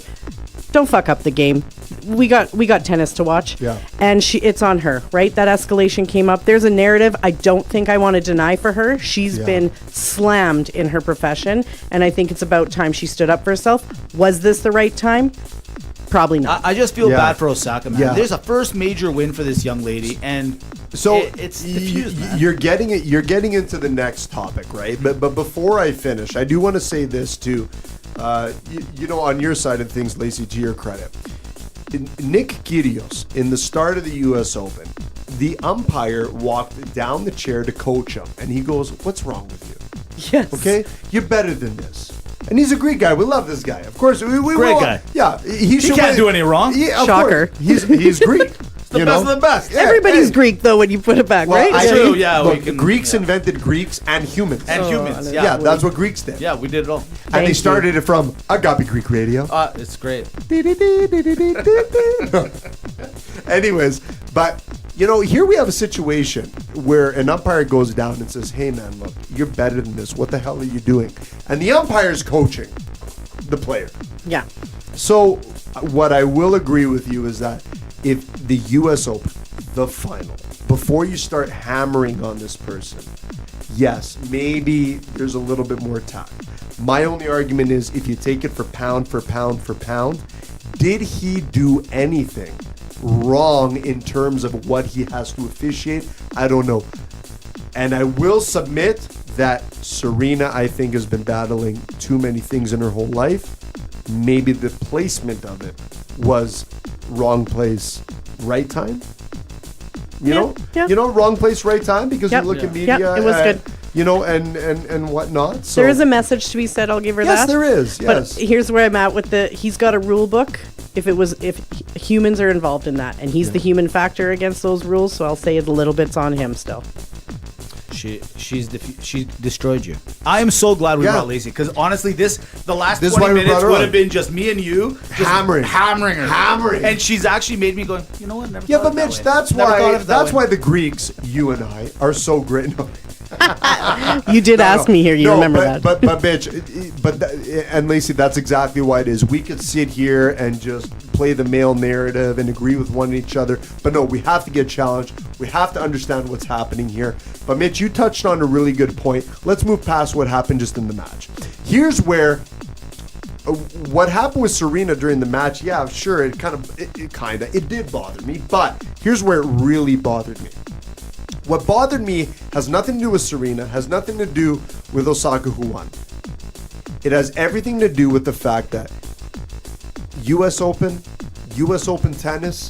Don't fuck up the game. We got tennis to watch. Yeah. And it's on her, right? That escalation came up. There's a narrative I don't think I want to deny for her. She's been slammed in her profession, and I think it's about time she stood up for herself. Was this the right time? Probably not. I just feel Yeah. bad for Osaka, man. Yeah. There's a first major win for this young lady, and So it's diffused, man. you're getting it. You're getting into the next topic, right? But before I finish, I do want to say this too. You know, on your side of things, Lacey, to your credit, Nick Kyrgios in the start of the U.S. Open, the umpire walked down the chair to coach him, and he goes, "What's wrong with you? yes. Okay, you're better than this." And he's a Greek guy. We love this guy. Of course, we Great will- guy. Yeah, he should can't win. do any wrong. Yeah, of Shocker. course. He's Greek. the best of the best. Yeah, Everybody's hey. Greek, though, when you put it back, Well, right? I True, think, yeah, look, we can- Greeks yeah. invented Greeks and humans. And Oh, humans, yeah, yeah. that's what Greeks did. Yeah, we did it all. And they Thank started it from Agape Greek Radio. It's great. Anyways, but you know, here we have a situation where an umpire goes down and says, "Hey, man, look, you're better than this. What the hell are you doing?" And the umpire's coaching the player. Yeah. So, what I will agree with you is that if the U.S. Open, the final, before you start hammering on this person, yes, maybe there's a little bit more tact. My only argument is if you take it for pound for pound for pound, did he do anything wrong in terms of what he has to officiate, I don't know. And I will submit that Serena, I think, has been battling too many things in her whole life. Maybe the placement of it was wrong place, right time. You know, wrong place, right time, because you look at media. Yeah, it was good. You know, and whatnot. So There is a message to be said. I'll give her that. yes, there is. Yes, But here's where I'm at with he's got a rule book. If humans are involved in that, and he's the human factor against those rules, so I'll say a little bit's on him still. She destroyed you. I am so glad we brought Lacey, because honestly, the last 20 minutes would have been just me and you just hammering her. And she's actually made me going, you know what? Never thought but of it Mitch, that way. that's why the Greeks, you and I, are so great. No. You did ask me here. You remember that. But Mitch, and Lacey, that's exactly why it is. We could sit here and just play the male narrative and agree with one each other. But no, we have to get challenged. We have to understand what's happening here. But Mitch, you touched on a really good point. Let's move past what happened just in the match. Here's where what happened with Serena during the match. Yeah, sure, it did bother me. But here's where it really bothered me. What bothered me has nothing to do with Serena, has nothing to do with Osaka who won. It has everything to do with the fact that US Open tennis,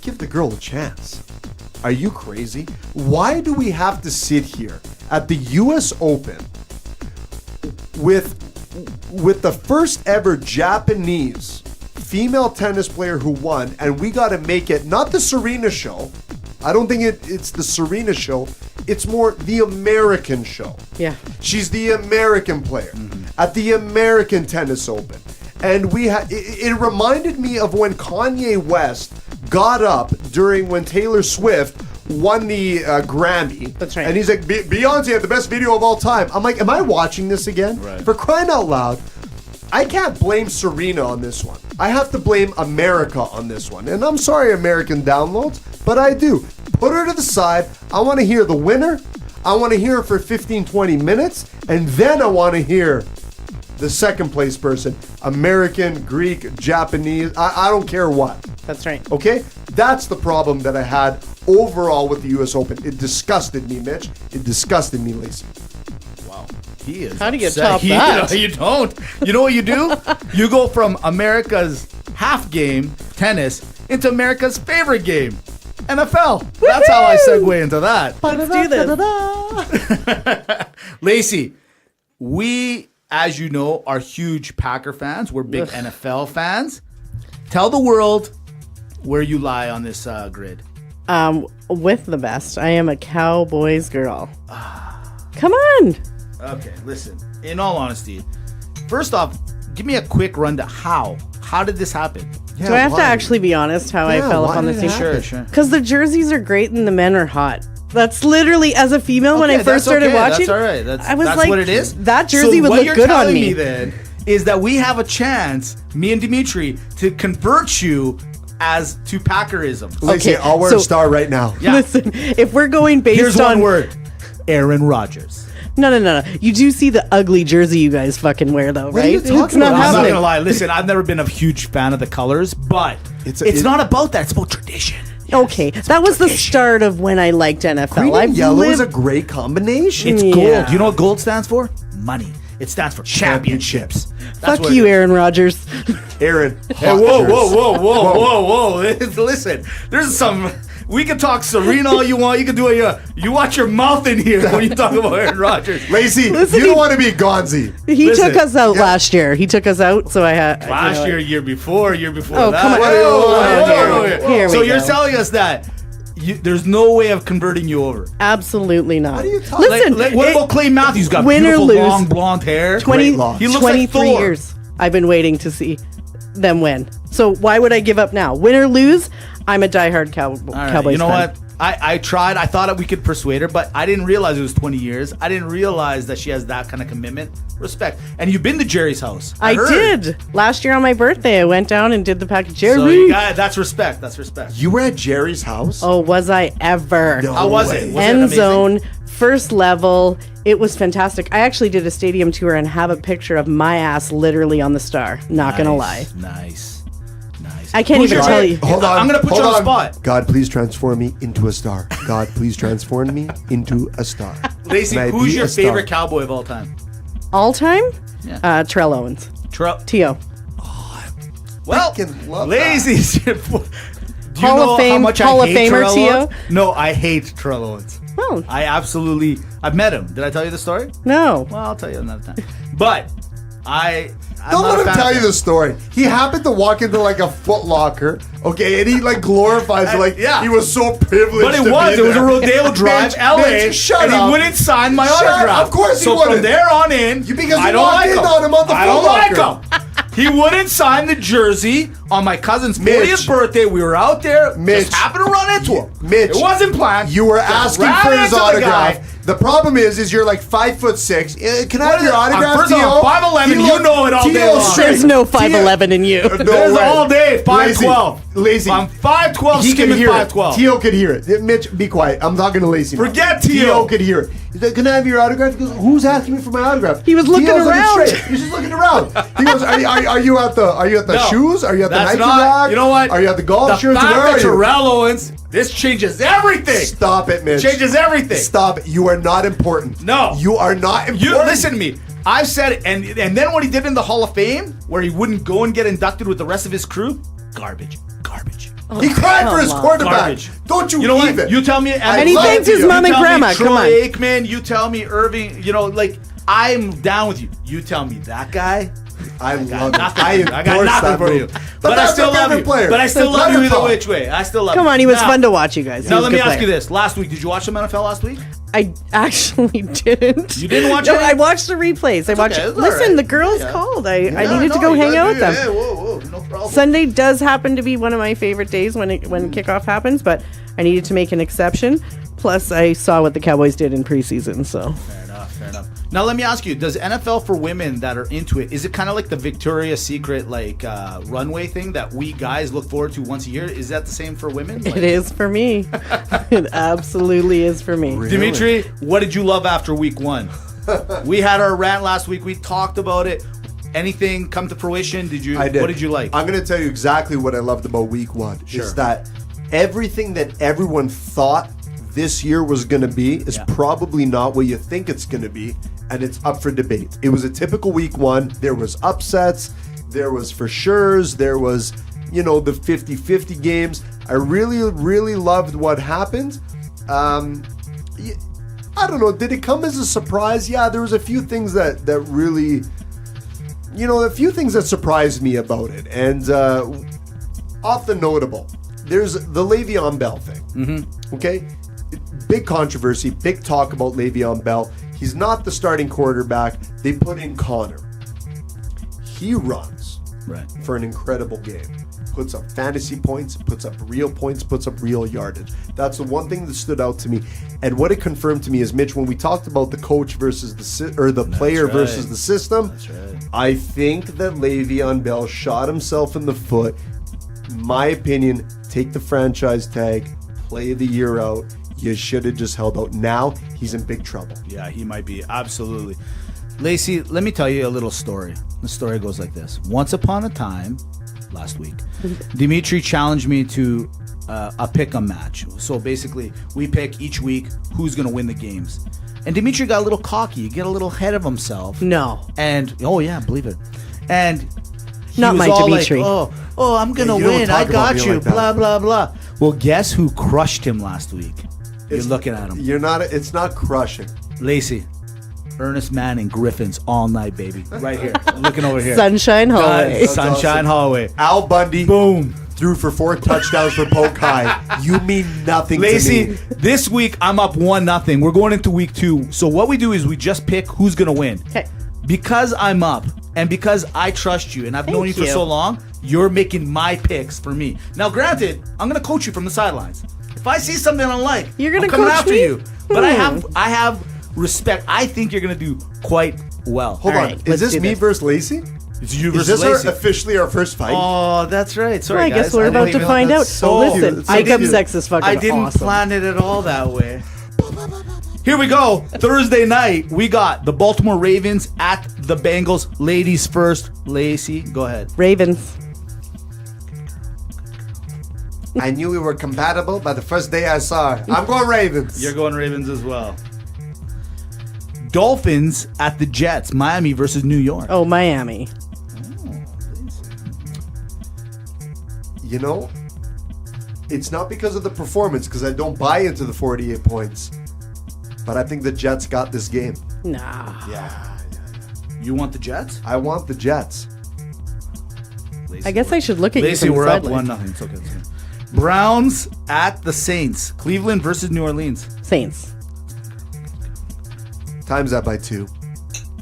give the girl a chance. Are you crazy? Why do we have to sit here at the US Open with the first ever Japanese female tennis player who won, and we got to make it not the Serena show? I don't think it's the Serena show. It's more the American show. Yeah. She's the American player at the American Tennis Open. And it reminded me of when Kanye West got up during when Taylor Swift won the Grammy. That's right. And he's like, Beyonce had the best video of all time. I'm like, am I watching this again? Right. For crying out loud. I can't blame Serena on this one. I have to blame America on this one. And I'm sorry, American downloads, but I do. Put her to the side. I want to hear the winner. I want to hear her for 15, 20 minutes. And then I want to hear the second place person. American, Greek, Japanese. I don't care what. That's right. Okay? That's the problem that I had overall with the US Open. It disgusted me, Mitch. It disgusted me, Lacey. Wow. He is How do you upset. top that? You don't. You know what you do? You go from America's half game, tennis, into America's favorite game, NFL. That's how I segue into that. Let's do this. Lacey, we, as you know, are huge Packer fans. We're big NFL fans. Tell the world where you lie on this grid. With the best. I am a Cowboys girl. Come on. Okay, listen. In all honesty, first off, give me a quick rundown. How did this happen? Yeah, Do I have to why? actually be honest how I Yeah, fell why up on did this it team? happen? Sure. Because the jerseys are great and the men are hot. That's literally, as a female, when I Okay, first that's started okay. watching, That's all right. I was that's like, what it is. that jersey So would what look you're good on telling me. Then is that we have a chance, me and Dimitri, to convert you as to Packerism. Lacey, Okay, I'll wear so- a star right now. Yeah. Listen, if we're going based Here's on one word: Aaron Rodgers. No. You do see the ugly jersey you guys fucking wear, though, What are right? you talking It's not about? I'm not happening. gonna lie. Listen, I've never been a huge fan of the colors, but it's not about that. It's about tradition. Okay, that was the start of when I liked NFL. Green and I've yellow is a lived- great combination. It's Yeah. gold. You know what gold stands for? Money. It stands for championships. That's Fuck what you, it is. Aaron Rodgers. Aaron. Hey, whoa. Listen, there's some. We can talk Serena all you want. You can do you watch your mouth in here when you talk about Aaron Rodgers. Lacey, Listen, you don't want to be Gonzi. He Listen, took us out last year. He took us out, so I had Last year before Oh, that. come on. Whoa. Here we So you're go. telling us that there's no way of converting you over. Absolutely not. What are you talking- Listen, What about Clay Matthews? Got win or beautiful lose, long blonde hair. 20, Great loss. He looks like 23 Thor. years I've been waiting to see them win. So why would I give up now? Win or lose, I'm a diehard All right, Cowboys you know fan. what? I tried. I thought we could persuade her, but I didn't realize it was 20 years. I didn't realize that she has that kind of commitment. Respect. And you've been to Jerry's house. I heard. did. Last year on my birthday, I went down and did the package. Jerry. So you got that's respect. That's respect. You were at Jerry's house? Oh, was I ever? No How was way. it? Was it End amazing? zone, first level. It was fantastic. I actually did a stadium tour and have a picture of my ass literally on the star. Not gonna lie. Nice. I can't Who's even your tell favorite? you. Hold on. I'm gonna put you hold on the spot. God, please transform me into a star. God, please transform me into a star. Lacey, May I who's be your a star? favorite cowboy of all time? All time? Yeah. Terrell Owens. T.O. Well, Freaking love Lazy. Do you Hall know of Fame- how much Hall I of hate Famer, Terrell T.O.? Owens? No, I hate Terrell Owens. Oh. I've met him. Did I tell you the story? No. Well, I'll tell you another time. But I'm Don't not let a him fan tell of you him. the story. He happened to walk into like a Foot Locker, okay, and he like glorifies it like yeah. he was so privileged. But it to was. be It was a there. Rodeo Drive, Mitch, LA, Mitch, shut and up. he wouldn't sign my Shut up. autograph. Of course he so wouldn't. from there on in, You- because I you don't walked like in him. on him on the I Foot don't like Locker. him. He wouldn't sign the jersey on my cousin's 40th Mitch. birthday. We were out there. Mitch. Just happened to run into him. Mitch, It wasn't planned. You were Just asking ran for his into the guy. autograph. The problem is you're like 5'6". Can I have your autograph? First of all, T.O.? 5'11", T.O. you know it all day T.O. long. straight. There's no T.O. 5'11" in you. No There's way. all day 5'12". Lazy. I'm 5'12", He can skimming hear it. 5'12". T.O. could hear it. Mitch, be quiet. I'm talking to Lacey. now. Forget T.O. T.O. could hear it. He's like, can I have your autograph? He goes, who's asking me for my autograph? He was looking T.O.'s around. straight. He's just looking around. He goes, are you at the No. shoes? Are you at the That's Nike not, rack? You know what? Are you at the golf the shirts? fact Where are that you? Terrell Owens, this changes everything. Stop it, Mitch. Changes everything. Stop it. You are not important. No. You are not important. You listen to me. I've said it, and then what he did in the Hall of Fame, where he wouldn't go and get inducted with the rest of his crew, garbage. He cried for his come on. quarterback. Garbage. Don't you, You know what? even? You tell me, And he love thanks you. his You mom and tell me grandma. Troy Come on. Aikman. You tell me Irving. You know, like I'm down with you. You tell me that guy. I love Nothing. it. I I got endorse nothing that for you. move. But I that's still our love favorite you. player. But I still love you either Wonderful. which way. I still love you. Come on, he was Now- fun to watch, you guys. He Now was a let me good ask you player. this: last week, did you watch some NFL last week? I actually didn't. You didn't watch No, it? I watched the replays. I watched. okay, it's all Listen, right. the girls Yeah. called. I needed to go hang out with them. Yeah, whoa, no problem. Sunday does happen to be one of my favorite days when kickoff happens, but I needed to make an exception. Plus, I saw what the Cowboys did in preseason, so Fair enough. Now let me ask you: does NFL for women that are into it, is it kind of like the Victoria's Secret runway thing that we guys look forward to once a year? Is that the same for women? it is for me. It absolutely is for me. Dimitri, what did you love after week 1? We had our rant last week. We talked about it. Anything come to fruition? I did. What did you like? I'm going to tell you exactly what I loved about week 1. Sure. Is that everything that everyone thought this year was going to be is probably not what you think it's going to be, and it's up for debate. It was a typical week 1. There was upsets. There was for sures. There was, the 50-50 games. I really, really loved what happened. I don't know. Did it come as a surprise? Yeah, there was a few things that really... a few things that surprised me about it. And off the notable, there's the Le'Veon Bell thing. Mm-hmm. Okay? Big controversy, big talk about Le'Veon Bell. He's not the starting quarterback. They put in Connor. He runs for an incredible game. Puts up fantasy points, puts up real points, puts up real yardage. That's the one thing that stood out to me. And what it confirmed to me is, Mitch, when we talked about the coach versus the player versus the system, I think that Le'Veon Bell shot himself in the foot. My opinion, take the franchise tag, play the year out. You should have just held out. Now he's in big trouble. Yeah, he might be. Absolutely. Lacey, let me tell you a little story. The story goes like this. Once upon a time, last week, Dimitri challenged me to a pick-em match. So basically, we pick each week who's going to win the games. And Dimitri got a little cocky, get a little ahead of himself. No. And, oh yeah, believe it. And he Not was my all Dimitri. like, oh, I'm going to you don't win. talk I about got me you, like that. blah, blah, blah. Well, guess who crushed him last week? You're looking at him. It's not crushing. Lacey. Ernest Manning, Griffins, all night, baby. Right here. Looking over here. Sunshine Hallway. Sunshine Hallway. Al Bundy. Boom. Threw for 4 touchdowns for Polk High. You mean nothing to Lacey, me. this week I'm up 1-0. We're going into week 2. So what we do is we just pick who's going to win. Okay. Because I'm up and because I trust you and I've known you for you. so long, you're making my picks for me. Now, granted, I'm going to coach you from the sidelines. If I see something I don't like, You're gonna I'm coming coach after me? you. But I have respect. I think you're going to do quite well. Hold All on. right, Is let's this do me this. versus Lacey? It's you Is versus this Lacey. officially our first fight? Oh, that's right. Sorry, I guys. guess we're didn't about to even- find out. that's so cute. Listen, It's so Ike cute. Sex is fucking I didn't awesome. plan it at all that way. Here we go. Thursday night, we got the Baltimore Ravens at the Bengals. Ladies first. Lacey, go ahead. Ravens. I knew we were compatible by the first day I saw her. I'm going Ravens. You're going Ravens as well. Dolphins at the Jets. Miami versus New York. Oh, Miami. You know, it's not because of the performance, because I don't buy into the 48 points. But I think the Jets got this game. Nah. Yeah. You want the Jets? I want the Jets. Lacey, I guess I should look at Lacey, you from we're the up sideline. 1-0. It's okay. It's okay. Browns at the Saints. Cleveland versus New Orleans. Saints. Times that by 2.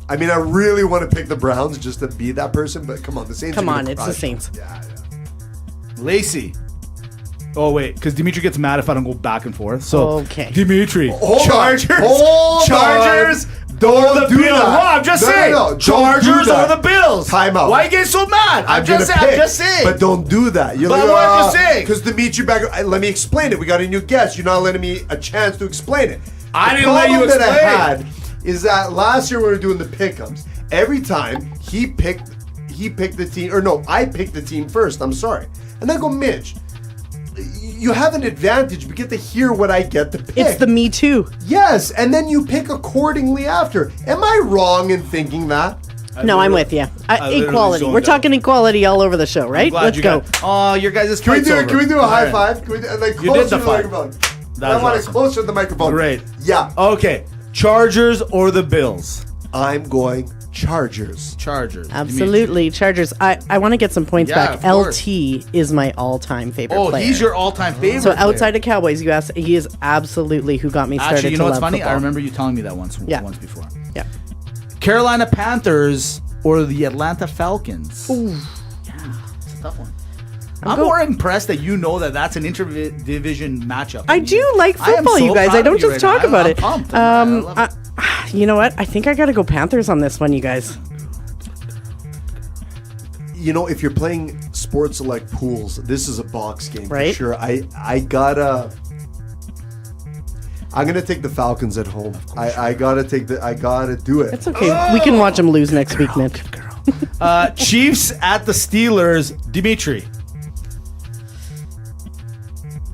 I mean, I really want to pick the Browns just to be that person, but come on, the Saints. Come are on, gonna it's the crush. Saints. Yeah. Lacey. Oh, wait, because Dimitri gets mad if I don't go back and forth. So, Okay. Dimitri. Hold on. Chargers. Hold Chargers. Don't or the do Bills. that. Well, I'm just No, no, saying. no, don't Chargers do that. or the Bills. Time out. Why you get so mad? I'm just gonna saying. I'm pick, just saying. But don't do that. You're But like, what I'm just saying. Because Dimitri back. Let me explain it. We got a new guest. You're not letting me a chance to explain it. I The didn't let you problem that I explain. had is that last year we were doing the pick'ems. Every time he picked the team, or no, I picked the team first. I'm sorry, and I go, Mitch, you have an advantage. We get to hear what I get to pick. It's the Me Too. Yes, and then you pick accordingly after. Am I wrong in thinking that? No, I'm with you. literally Equality. zoned We're out. talking equality all over the show, right? Glad Let's you go. got- Oh, your guys' Can we fight's do? over. Can we do a All high right. five? Can we do, like You closer did the to the fight. microphone? That I was want it awesome. closer to the microphone. Great. Yeah. Okay. Chargers or the Bills? I'm going Chargers. Chargers. Absolutely. Chargers. I want to get some points Yeah, back. of course. LT is my all-time favorite Oh, player. he's your all-time favorite. So player. outside of Cowboys, you asked, he is absolutely who got me started Actually, you to know what's love funny? football. I remember you telling me that once Yeah. before. Yeah. Carolina Panthers or the Atlanta Falcons? Ooh. Yeah, it's a tough one. I'm more impressed that you know that that's an interdivision matchup. I do like I am football, so you guys. proud I of don't you just right talk now. about I'm it. pumped. I love it. You know what? I think I got to go Panthers on this one, you guys. You know, if you're playing sports like pools, this is a box game Right. for sure. I'm gonna take the Falcons at home. I gotta do it. It's okay. We can watch them lose next week, Mitch. Chiefs at the Steelers. Dimitri.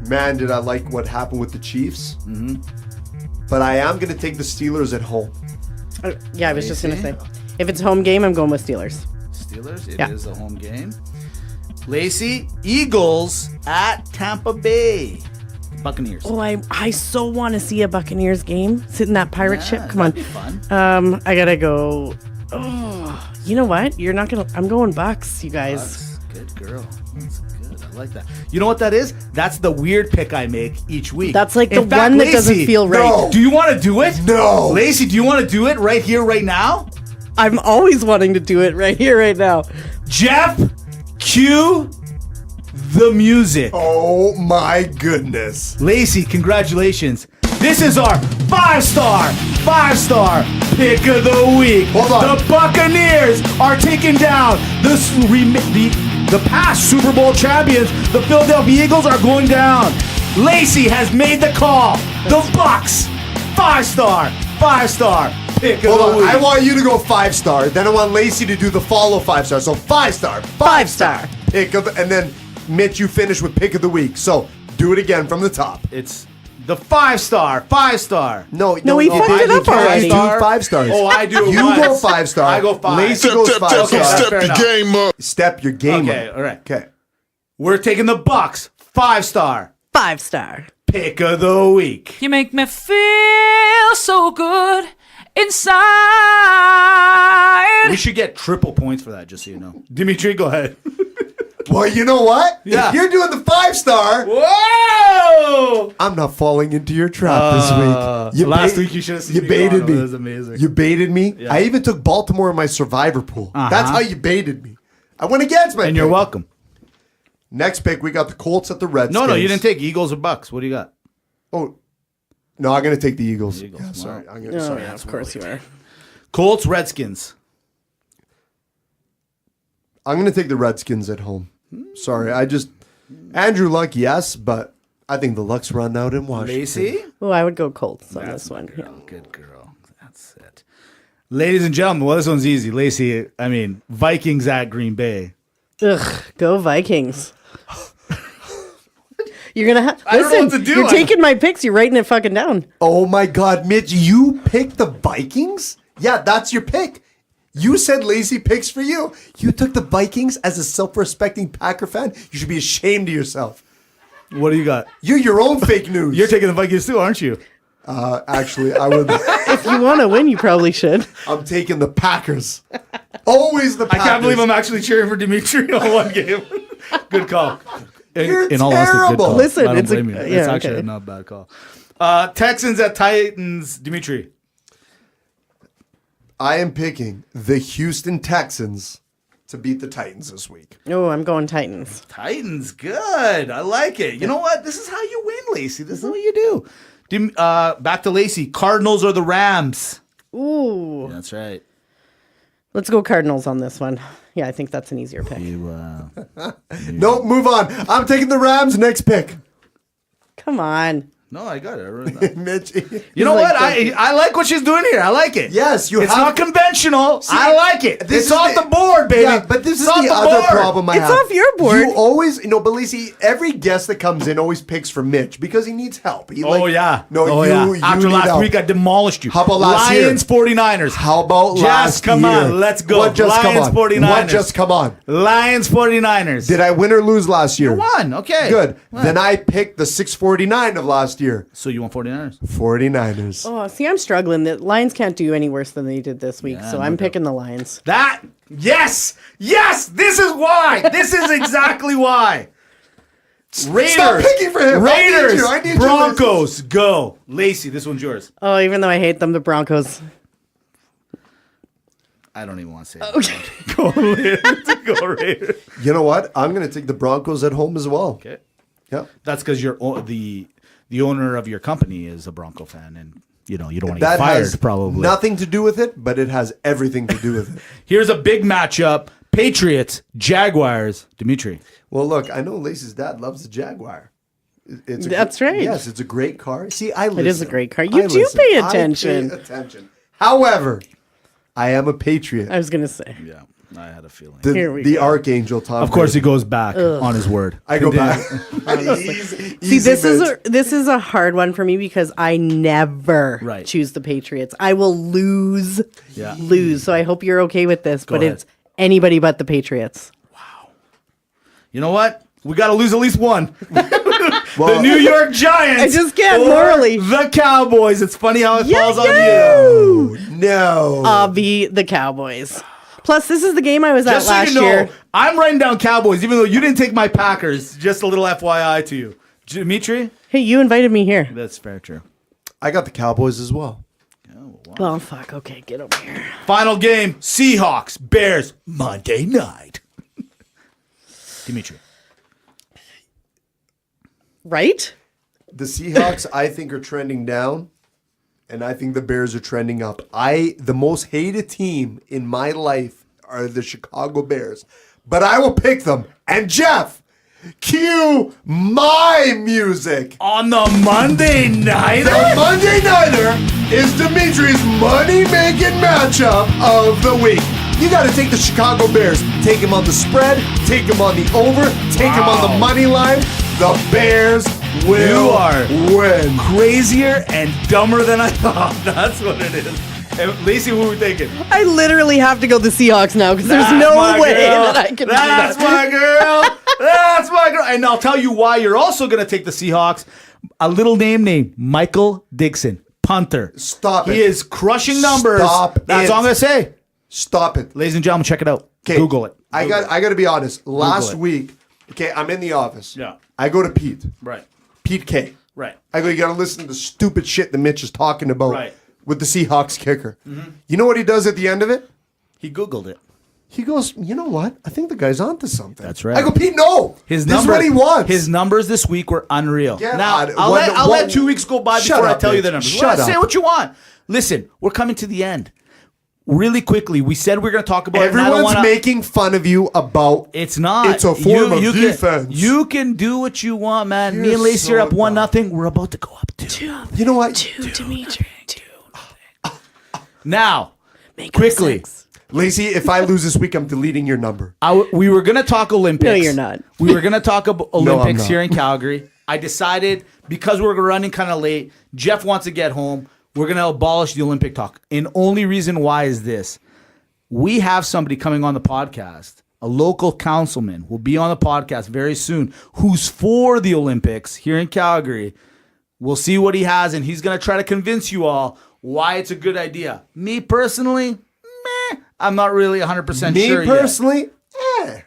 Man, did I like what happened with the Chiefs? Mm-hmm. But I am gonna take the Steelers at home. Yeah, I was just going to say. If it's home game, I'm going with Steelers. Steelers. It Yeah. is a home game. Lacey. Eagles at Tampa Bay. Buccaneers. Oh, I so want to see a Buccaneers game. Sit in that pirate ship. Come on. That'd be fun. I gotta go. Oh, you know what? You're not gonna. I'm going Bucks, you guys. Bucks. Good girl. That's good. I like that. You know what that is? That's the weird pick I make each week. That's like In the fact, one that doesn't Lacey, feel right. no. Do you want to do it? No. Lacey, do you want to do it right here, right now? I'm always wanting to do it right here, right now. Jeff, cue the music. Oh my goodness. Lacey, congratulations. This is our five-star pick of the week. Hold on. The Buccaneers are taking down the past Super Bowl champions. The Philadelphia Eagles are going down. Lacey has made the call. The Bucks, five-star pick of Hold the on. week. I want you to go 5-star. Then I want Lacey to do the follow 5-star. So 5-star. 5-star. Pick of and then Mitch, you finish with pick of the week. So do it again from the top. It's the five-star. No, we fucked it up already. You do 5 stars. Oh, I do. You once. go 5-star. I go 5. Lacey goes 5-star. Step your game up. Step your game Okay, up. all right. Okay. We're taking the Bucks, 5-star 5-star. pick of the week. You make me feel so good inside. We should get triple points for that, just so you know. Dimitri, go ahead. Well, you know what? Yeah. If you're doing the 5-star, Whoa! I'm not falling into your trap this week. Last week you should have seen You me baited go on. me. It was amazing. You baited me. Yeah. I even took Baltimore in my survivor pool. That's how you baited me. I went against my And pick. you're welcome. Next pick, we got the Colts at the Redskins. No, you didn't take Eagles or Bucks. What do you got? Oh, no, I'm going to take the Eagles. Eagles, Yeah, wow. sorry. I'm Oh, gonna, sorry. yeah, of course you are. Colts, Redskins. I'm going to take the Redskins at home. Sorry. Andrew Luck, yes, but I think the Luck's run out in Washington. Lacey? Oh, I would go Colts on this one. Yeah. Good girl. That's it. Ladies and gentlemen, well, this one's easy. Lacey, Vikings at Green Bay. Ugh, go Vikings. You're gonna have. I don't know what to do. You're taking my picks. You're writing it fucking down. Oh my God, Mitch, you picked the Vikings? Yeah, that's your pick. You said Lacey picks for you. You took the Vikings as a self-respecting Packer fan. You should be ashamed of yourself. What do you got? You're your own fake news. You're taking the Vikings too, aren't you? Actually, I would. If you want to win, you probably should. I'm taking the Packers. Always the I Packers. can't believe I'm actually cheering for Dimitri on one game. Good call. You're in all honesty, good terrible. call. Listen, I don't it's a- blame you. yeah, It's actually okay. not a bad call. Texans at Titans, Dimitri. I am picking the Houston Texans to beat the Titans this week. Oh, I'm going Titans. Titans, good. I like it. You know what? This is how you win, Lacey. This is what you do. Back to Lacey. Cardinals or the Rams? Ooh. That's right. Let's go Cardinals on this one. Yeah, I think that's an easier pick. Nope, move on. I'm taking the Rams. Next pick. Come on. No, I got it. I wrote it down. Mitch. You know like what? I like what she's doing here. I like it. Yes, you It's have- not conventional. I like it. this It's is off the board, baby. Yeah, but this It's is off the the other board. problem I It's have. off your board. You always, but Lacey, every guest that comes in always picks for Mitch because he needs help. He, Oh, yeah. No, oh, you yeah. After need last help. week, I demolished you. How about last year? Lions, 49ers. How about Just last come year? on. Let's go. What just Lions, come on? 49ers. What just come on? Lions, 49ers. Did I win or lose last year? You won. Okay. Good. Well. Then I picked the 649 of last year. So you want 49ers? 49ers. Oh, see, I'm struggling. The Lions can't do any worse than they did this week, Yeah, so no I'm doubt. picking the Lions. Yes. This is why. This is exactly why. Raiders. Stop picking for him. Raiders. I need you, Broncos. Go. Lacey, this one's yours. Oh, even though I hate them, the Broncos. I don't even want to say it. Okay. Go Raiders. Go Raiders. You know what? I'm going to take the Broncos at home as well. Okay. Yeah. That's because you're the owner of your company is a Bronco fan, and you don't want to get That fired. has Probably nothing to do with it, but it has everything to do with it. Here's a big matchup: Patriots, Jaguars. Dimitri. Well, look, I know Lacey's dad loves the Jaguar. That's right. Yes, it's a great car. See, I listen. It is a great car. You I do listen. pay I attention. pay attention. However, I am a patriot. I was going to say. Yeah, I had a feeling. Here we The go. Archangel Tom. Of course, he Brady. goes back on his word. I go back. See, this is a hard one for me because I never Right. choose the Patriots. I will lose. Yeah. So I hope you're okay with this, but ahead. it's anybody but the Patriots. You know what? We got to lose at least one. Well, The New York Giants. I just can't or morally. The Cowboys. It's funny how it falls on you. Oh, no. I'll be the Cowboys. Plus, this is the game I was Just at last so you know, year. I'm writing down Cowboys, even though you didn't take my Packers. Just a little FYI to you. Dimitri? Hey, you invited me here. That's fair, true. I got the Cowboys as well. Oh, fuck. Okay, get over here. Final game, Seahawks, Bears, Monday night. Dimitri. Right? The Seahawks, I think, are trending down, and I think the Bears are trending up. The most hated team in my life are the Chicago Bears, but I will pick them. And Jeff, cue my music. On the Monday night. The Monday Nighter is Dimitri's money-making matchup of the week. You got to take the Chicago Bears. Take them on the spread. Take them on the over. Take them on the money line. The Bears will You are win. crazier and dumber than I thought. That's what it is. And Lacey, who are we thinking? I literally have to go the Seahawks now because there's That's no my way girl. that I can That's do that. my girl. That's my girl. And I'll tell you why you're also going to take the Seahawks. A little name named Michael Dixon, punter. Stop it. He is crushing numbers. Stop That's it. all I'm going to say. Stop it. Ladies and gentlemen, check it out. 'Kay, Google it. I got to be honest. Last it. week, okay, I'm in the office. Yeah. I go to Pete. Right. Pete K. Right. I go, you got to listen to the stupid shit that Mitch is talking about Right. with the Seahawks kicker. You know what he does at the end of it? He Googled it. He goes, you know what? I think the guy's onto something. That's right. I go, Pete, no. This is what he wants. His numbers this week were unreal. Get now out. I'll, What- let what- 2 weeks go by Shut before I up, tell you Mitch. the numbers. Shut Say up. what you want. Listen, we're coming to the end. Really quickly, we said we are going to talk about it, and I don't Everyone's wanna- making fun of you about It's not. It's a form of you defense. You can do what you want, man. Me You're and Lacey are so up 1-0. dumb. We're about to go up 2. You know what? Dimitri. Now, Make it quickly. 6. Lacey, if I lose this week, I'm deleting your number. We were going to talk Olympics. No, you're not. We were going to talk about I'm Olympics not. here in Calgary. I decided because we're running kind of late, Jeff wants to get home, we're going to abolish the Olympic talk. And only reason why is this. We have somebody coming on the podcast, a local councilman will be on the podcast very soon, who's for the Olympics here in Calgary. We'll see what he has, and he's going to try to convince you all why it's a good idea. Me personally, I'm not really 100% sure Me personally,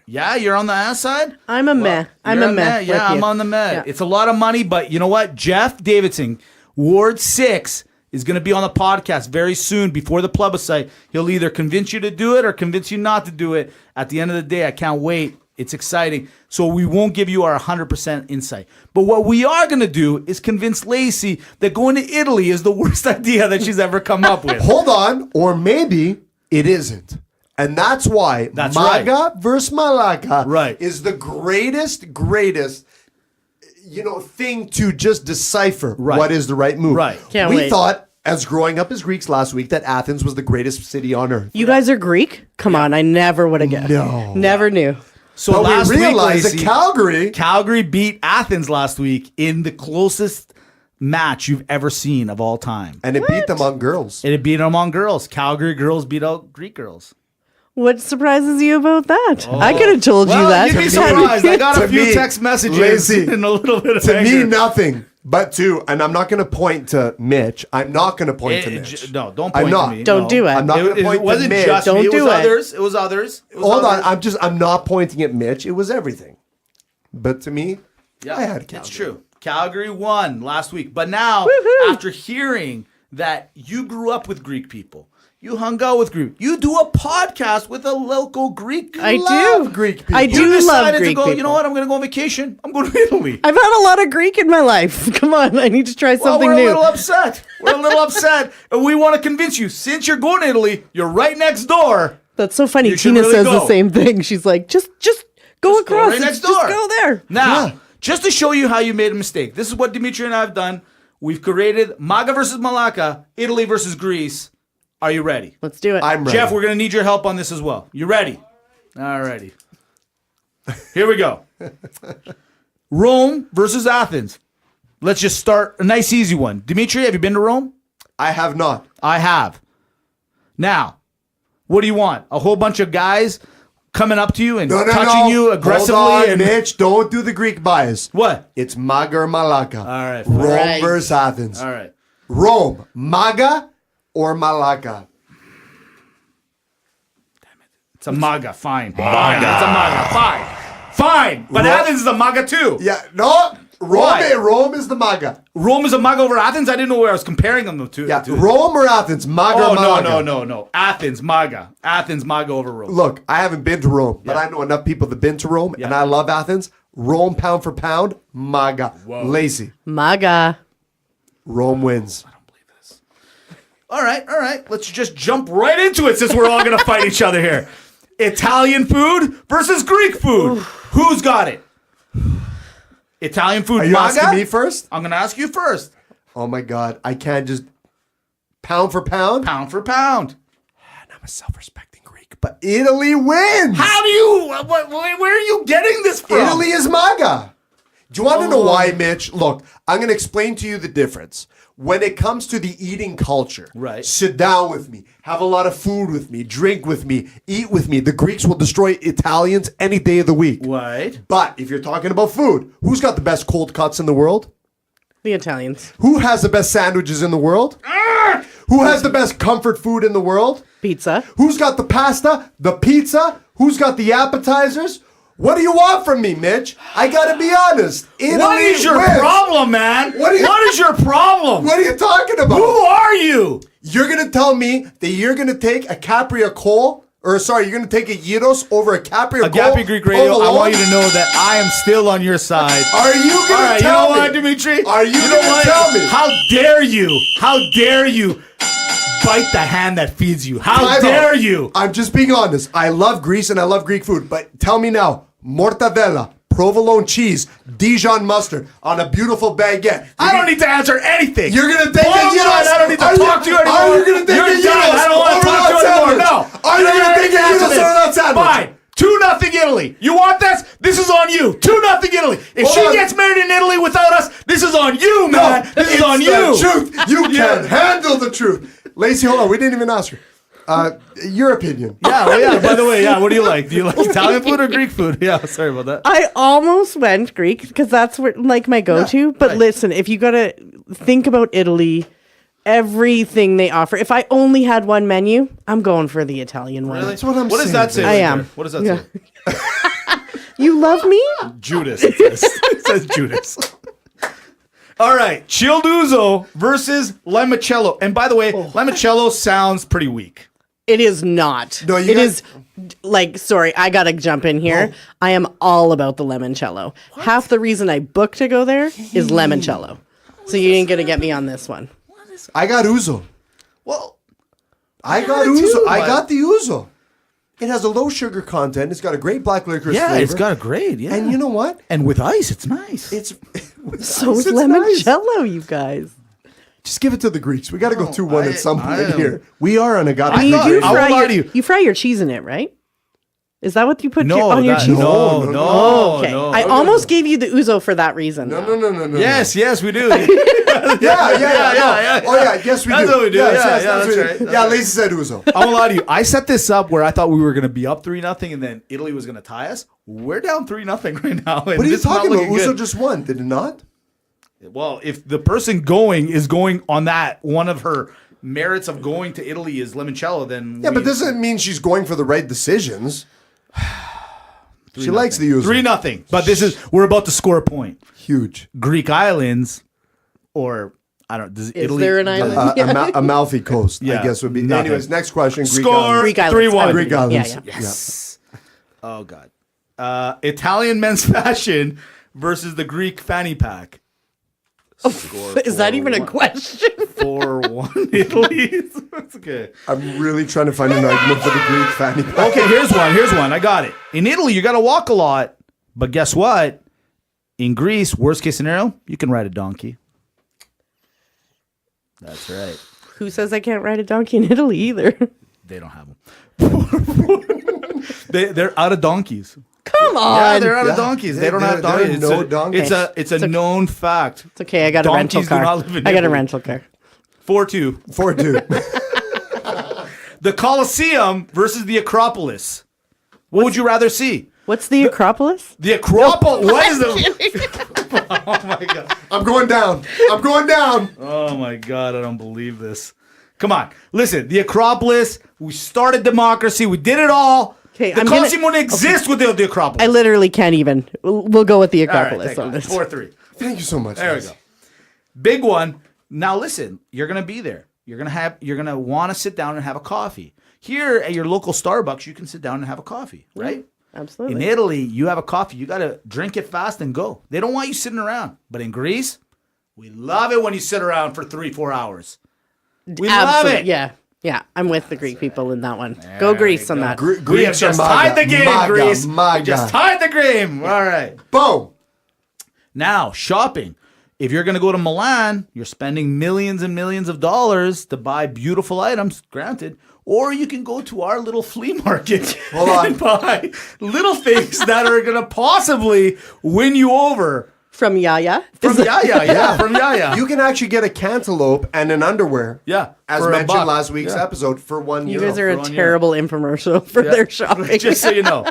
Yeah, you're on the ass side? I'm a meh. I'm You're a meh. Yeah, with I'm you. on the med. Yeah. It's a lot of money, but you know what? Jeff Davidson, Ward 6, is going to be on the podcast very soon before the plebiscite. He'll either convince you to do it or convince you not to do it. At the end of the day, I can't wait. It's exciting. So we won't give you our 100% insight. But what we are going to do is convince Lacey that going to Italy is the worst idea that she's ever come up with. hold on, or maybe it isn't. And that's why That's Maga versus Malaka Right. is the greatest, thing to just decipher Right. what is the right move. Right. Can't we wait. thought, as growing up as Greeks last week, that Athens was the greatest city on earth. You guys are Greek? Come on, I never would have guessed. No. Never knew. So But last we week, realized Lacey, that Calgary beat Athens last week in the closest match you've ever seen of all time. and it beat them on girls. And it beat them on girls. Calgary girls beat out Greek girls. What surprises you about that? I could have told you that. You'd be surprised. I got a To few me, text messages Lacey, and a little bit of To me, anger. nothing. But and I'm not going to point to Mitch. I'm not going to point to Mitch. No, don't I'm point not. to me. Don't No. do it. I'm not going to point It wasn't to Mitch. just Don't me. do It was it. others. It was others. It was Hold on. others. I'm not pointing at Mitch. It was everything. But to me, Yeah, I had Calgary. it's true. Calgary won last week. But now, after hearing that you grew up with Greek people, you hung out with Greek, you do a podcast with a local Greek. I love do. Greek people. I You do love decided Greek to go, people. you know what, I'm going to go on vacation. I'm going to Italy. I've had a lot of Greek in my life. Come on, I need to try Well, something we're new. a little upset. We're a little upset. And we want to convince you, since you're going to Italy, you're right next door. That's so funny. You should Tina really says go. the same thing. She's like, just go Just go across. right next Just door. go there. Now, just to show you how you made a mistake, this is what Dimitri and I have done. We've created Maga versus Malaka, Italy versus Greece. Are you ready? Let's do it. I'm ready. Jeff, we're going to need your help on this as well. You ready? All righty. Here we go. Rome versus Athens. Let's just start a nice, easy one. Dimitri, have you been to Rome? I have not. I have. Now, what do you want? A whole bunch of guys coming up to you and touching you aggressively? Hold on, and Mitch. Don't do the Greek bias. What? It's Maga or Malaka. All right, fine. Rome Right. versus Athens. All right. Rome, Maga or Malaka? It's a MAGA. Fine. MAGA. It's a MAGA. Fine. Fine. But Ro- Athens is a MAGA too. Yeah, no. Why? Rome is the Maga. Rome is a MAGA over Athens? I didn't know where I was comparing them to. Yeah, to. Rome or Athens, Maga Oh, or Malaga? no. Athens, MAGA. Athens, MAGA over Rome. Look, I haven't been to Rome, but Yeah. I know enough people that've been to Rome, and Yeah. I love Athens. Rome, pound for pound, Maga. Lacey. Maga. Rome wins. All right. Let's just jump right into it since we're all going to fight each other here. Italian food versus Greek food. Who's got it? Italian food, Are you MAGA? asking me first? I'm going to ask you first. Oh my God, I can't just pound for pound. Pound for pound. I'm a self-respecting Greek, but Italy wins. How do you, where are you getting this from? Italy is MAGA. Do you want to know why, Mitch? Look, I'm going to explain to you the difference. When it comes to the eating culture, Right. sit down with me, have a lot of food with me, drink with me, eat with me. The Greeks will destroy Italians any day of the week. Right. But if you're talking about food, who's got the best cold cuts in the world? The Italians. Who has the best sandwiches in the world? Who has the best comfort food in the world? Pizza. Who's got the pasta, the pizza? Who's got the appetizers? What do you want from me, Mitch? I gotta be honest. Italy What is your wins. problem, man? What What is your problem? What are you talking about? Who are you? You're gonna tell me that you're gonna take a Capriacol, or sorry, you're gonna take a gyros over a Capriacol? Agape Greek Radio, I provolone? want you to know that I am still on your side. Are you gonna All right, you tell know me? what, Dimitri? Are you know gonna what? tell me? How dare you? How dare you bite the hand that feeds you? How I know. dare you? I'm just being honest. I love Greece and I love Greek food, but tell me now, mortadella, provolone cheese, Dijon mustard on a beautiful baguette. I don't need to answer anything. You're gonna take Bottom a gyros. line, I don't need to Are talk to you anymore. Are you gonna take You're a gyros? done. I don't want to over talk to you that anymore. sandwich? No. Are you You're gonna not take a gonna answer gyros this. over that sandwich? Fine. 2-0 Italy. You want this? This is on you. 2-0 Italy. If Hold she on. gets married in Italy without on you. the truth. You can't handle the truth. Lacey, hold on. We didn't even ask her. Your opinion. Yeah, well, yeah. By the way, yeah. What do you like? Do you like Italian food or Greek food? Yeah, sorry about that. I almost went Greek because that's where, like my go-to. But listen, if you gotta think about Italy, everything they offer. If I only had one menu, I'm going for the Italian one. That's what I'm What saying. does that say? I right am. there? What does that Yeah. say? You love me? Judas. It says, it says Judas. All right, chilled ouzo versus limoncello. And by the way, limoncello sounds pretty weak. It is not. No, you It guys- is like, sorry, I gotta jump in here. I am all about the limoncello. Half the reason I booked to go there is limoncello. So you ain't gonna get me on this one. I got ouzo. Well, I got it ouzo. too, I but- got the ouzo. It has a low sugar content. It's got a great black licorice yeah, flavor. it's got a grade. Yeah, And you know what? and with ice, it's nice. It's So is it's nice. limoncello, you guys. Just give it to the Greeks. We got to go 2-1 I- at some I point am- here. We are on a I goddamn. mean, you do I won't lie to you. you fry your cheese in it, right? Is that what you put no, on your that, cheese? no, No, no, no, Okay. no. I almost gave you the ouzo for that reason. No, though. no. Yes, yes, we do. Yeah. yeah. Oh yeah, yes we do. That's what we do. Yes, Yeah, yes, yeah, that's that's what we right. do. That's Yeah, right. Lacey said ouzo. I won't lie to you. I set this up where I thought we were going to be up 3-0 and then Italy was going to tie us. We're down 3-0 right now. What are you talking about? Ouzo just won, did it not? Well, if the person going is going on that, one of her merits of going to Italy is limoncello, then Yeah, but this doesn't mean she's going for the right decisions. She likes the ouzo. 3-0. But we're about to score a point. Huge. Greek islands, or I don't. Does Is Italy? there an island? Amalfi Coast, Yeah, I guess would be. nothing. Anyways, next question. Greek Score islands. Greek islands. 3-1. Greek islands. Yeah. Yes. Oh God. Italian men's fashion versus the Greek fanny pack. Score Is that even a 4-1. question? 4-1 Italy. That's okay. I'm really trying to find an argument for the Greek fanny pack. Okay, here's one. I got it. In Italy, you got to walk a lot, but guess what? In Greece, worst case scenario, you can ride a donkey. That's right. Who says I can't ride a donkey in Italy either? They don't have them. They're out of donkeys. Come on. Yeah, they're out of Yeah. donkeys. They don't There- have there are donkeys. no donkeys. It's a known fact. It's okay. I got a rental Donkeys do car. not live in I got a Italy. rental car. 4-2. 4-2. The Colosseum versus the Acropolis. What would you rather see? What's the Acropolis? The Acropolis. What is the? Oh my god. I'm going down. I'm going down. Oh my god. I don't believe this. Come on. Listen. The Acropolis. We started democracy. We did it all. Okay, the I'm gonna- Colosseum wouldn't exist with the Acropolis. I literally can't even. We'll go with the All right, Acropolis thank on God. this. 4-3. Thank you so much. There we guys. go. Big one. Now listen, you're gonna be there. You're gonna want to sit down and have a coffee. Here at your local Starbucks, you can sit down and have a coffee, right? Absolutely. In Italy, you have a coffee. You gotta drink it fast and go. They don't want you sitting around. But in Greece, we love it when you sit around for 3-4 hours. We love Absolutely. it. Yeah. Yeah. I'm with the Greek people in that one. Go Greece on that. We have Greeks are just maga. tied the game, Maga, Greece. maga. We just tied the game. All right. Boom. Now, shopping. If you're going to go to Milan, you're spending millions and millions of dollars to buy beautiful items, granted. Or you can go to our little flea market Hold on. and buy little things that are going to possibly win you over. From Yaya. From Yaya, from Yaya. You can actually get a cantaloupe and an underwear. Yeah, As for $1. mentioned last week's Yeah. episode for $1. You guys are a for 1 terrible infomercial for Yeah. their shopping. Just so you know.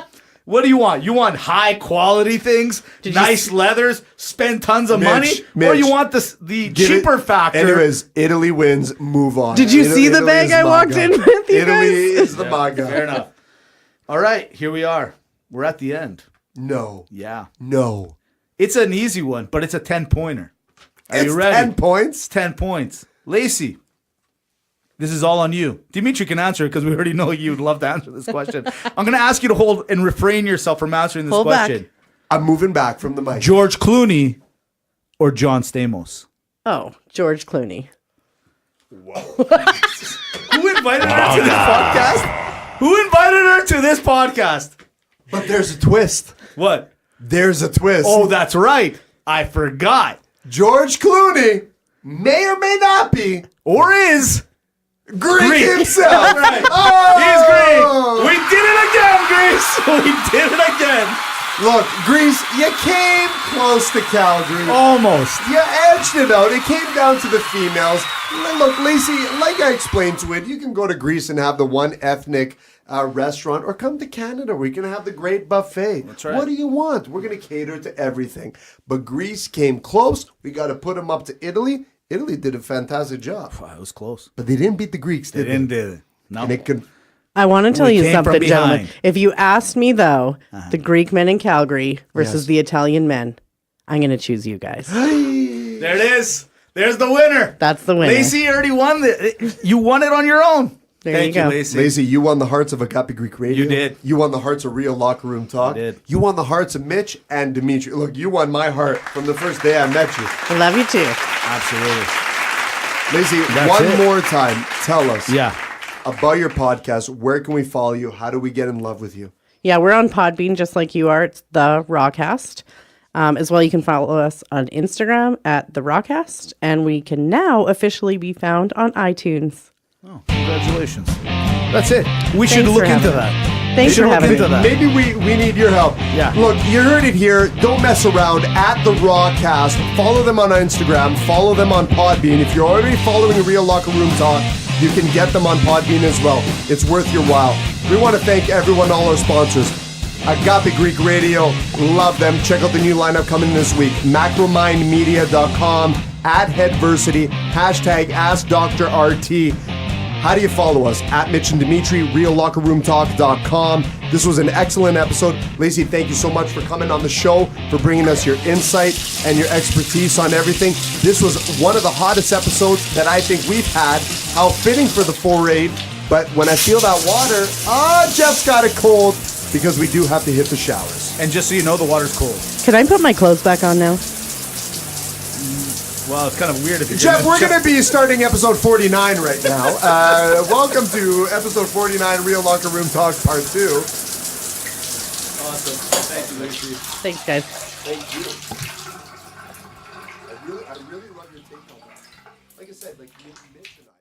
What do you want? You want high quality things, nice leathers, spend tons of money, or Mitch, you want the Give cheaper it- factor? Anyways, Italy wins. Move on. Did you see the Italy bag is I walked maga. in with, you Italy guys? is the maga. Fair enough. All right, here we are. We're at the end. No. Yeah. No. It's an easy one, but it's a 10-pointer. Are It's you ready? 10 points. 10 points. Lacey, this is all on you. Dimitri can answer it because we already know you'd love to answer this question. I'm going to ask you to hold and refrain yourself from answering this Hold back. question. I'm moving back from the mic. George Clooney or John Stamos? Oh, George Clooney. Who invited her to this podcast? Who invited her to this podcast? But there's a twist. What? There's a twist. Oh, that's right. I forgot. George Clooney may or may not be Or is Greek himself. That's right. Oh! He's Greek. We did it again, Greece. We did it again. Look, Greece, you came close to Calgary. Almost. You edged it out. It came down to the females. Look, Lacey, like I explained to it, you can go to Greece and have the one ethnic restaurant, or come to Canada where you can have the great buffet. That's right. What do you want? We're going to cater to everything. But Greece came close. We got to put them up to Italy. Italy did a fantastic job. Wow, it was close. But they didn't beat the Greeks, They did didn't do it. No. And it could... I want to tell We you came from something, gentlemen. behind. If you asked me, though, the Greek men in Calgary versus Yes. the Italian men, I'm going to choose you guys. There it is. There's the winner. That's the winner. Lacey already won you won it on your own. There Thank you go. Lacey. Lacey, you won the hearts of Agape Greek Radio. You did. You won the hearts of Real Locker Room Talk. I did. You won the hearts of Mitch and Dimitri. Look, you won my heart from the first day I met you. I love you too. Absolutely. Lacey, That's one it. more time, tell us Yeah. about your podcast. Where can we follow you? How do we get in love with you? Yeah, we're on Podbean just like you are. It's the Rawcast. As well, you can follow us on Instagram at the Rawcast, and we can now officially be found on iTunes. Oh, congratulations. That's it. We should Thanks look for into having that. me. Thanks We should for look having into me. that. Maybe we need your help. Yeah. Look, you heard it here. Don't mess around. At the Rawcast. Follow them on Instagram. Follow them on Podbean. If you're already following Real Locker Room Talk, you can get them on Podbean as well. It's worth your while. We want to thank everyone, all our sponsors. Agape Greek Radio. Love them. Check out the new lineup coming this week. Macromindmedia.com. At Headversity. Hashtag AskDrRT. How do you follow us? At Mitch and Dimitri, reallockerroomtalk.com. This was an excellent episode. Lacey, thank you so much for coming on the show, for bringing us your insight and your expertise on everything. This was one of the hottest episodes that I think we've had. How fitting for the 4-8. But when I feel that water, Jeff's got it cold because we do have to hit the showers. And just so you know, the water's cold. Can I put my clothes back on now? Well, it's kind of weird if you're Jeff, we're going to be starting episode 49 right now. Welcome to episode 49, Real Locker Room Talk Part 2. Awesome. Thank you, Lacey. Thanks, guys. Thank you. I really love your take on that. Like I said, like Mitch and I.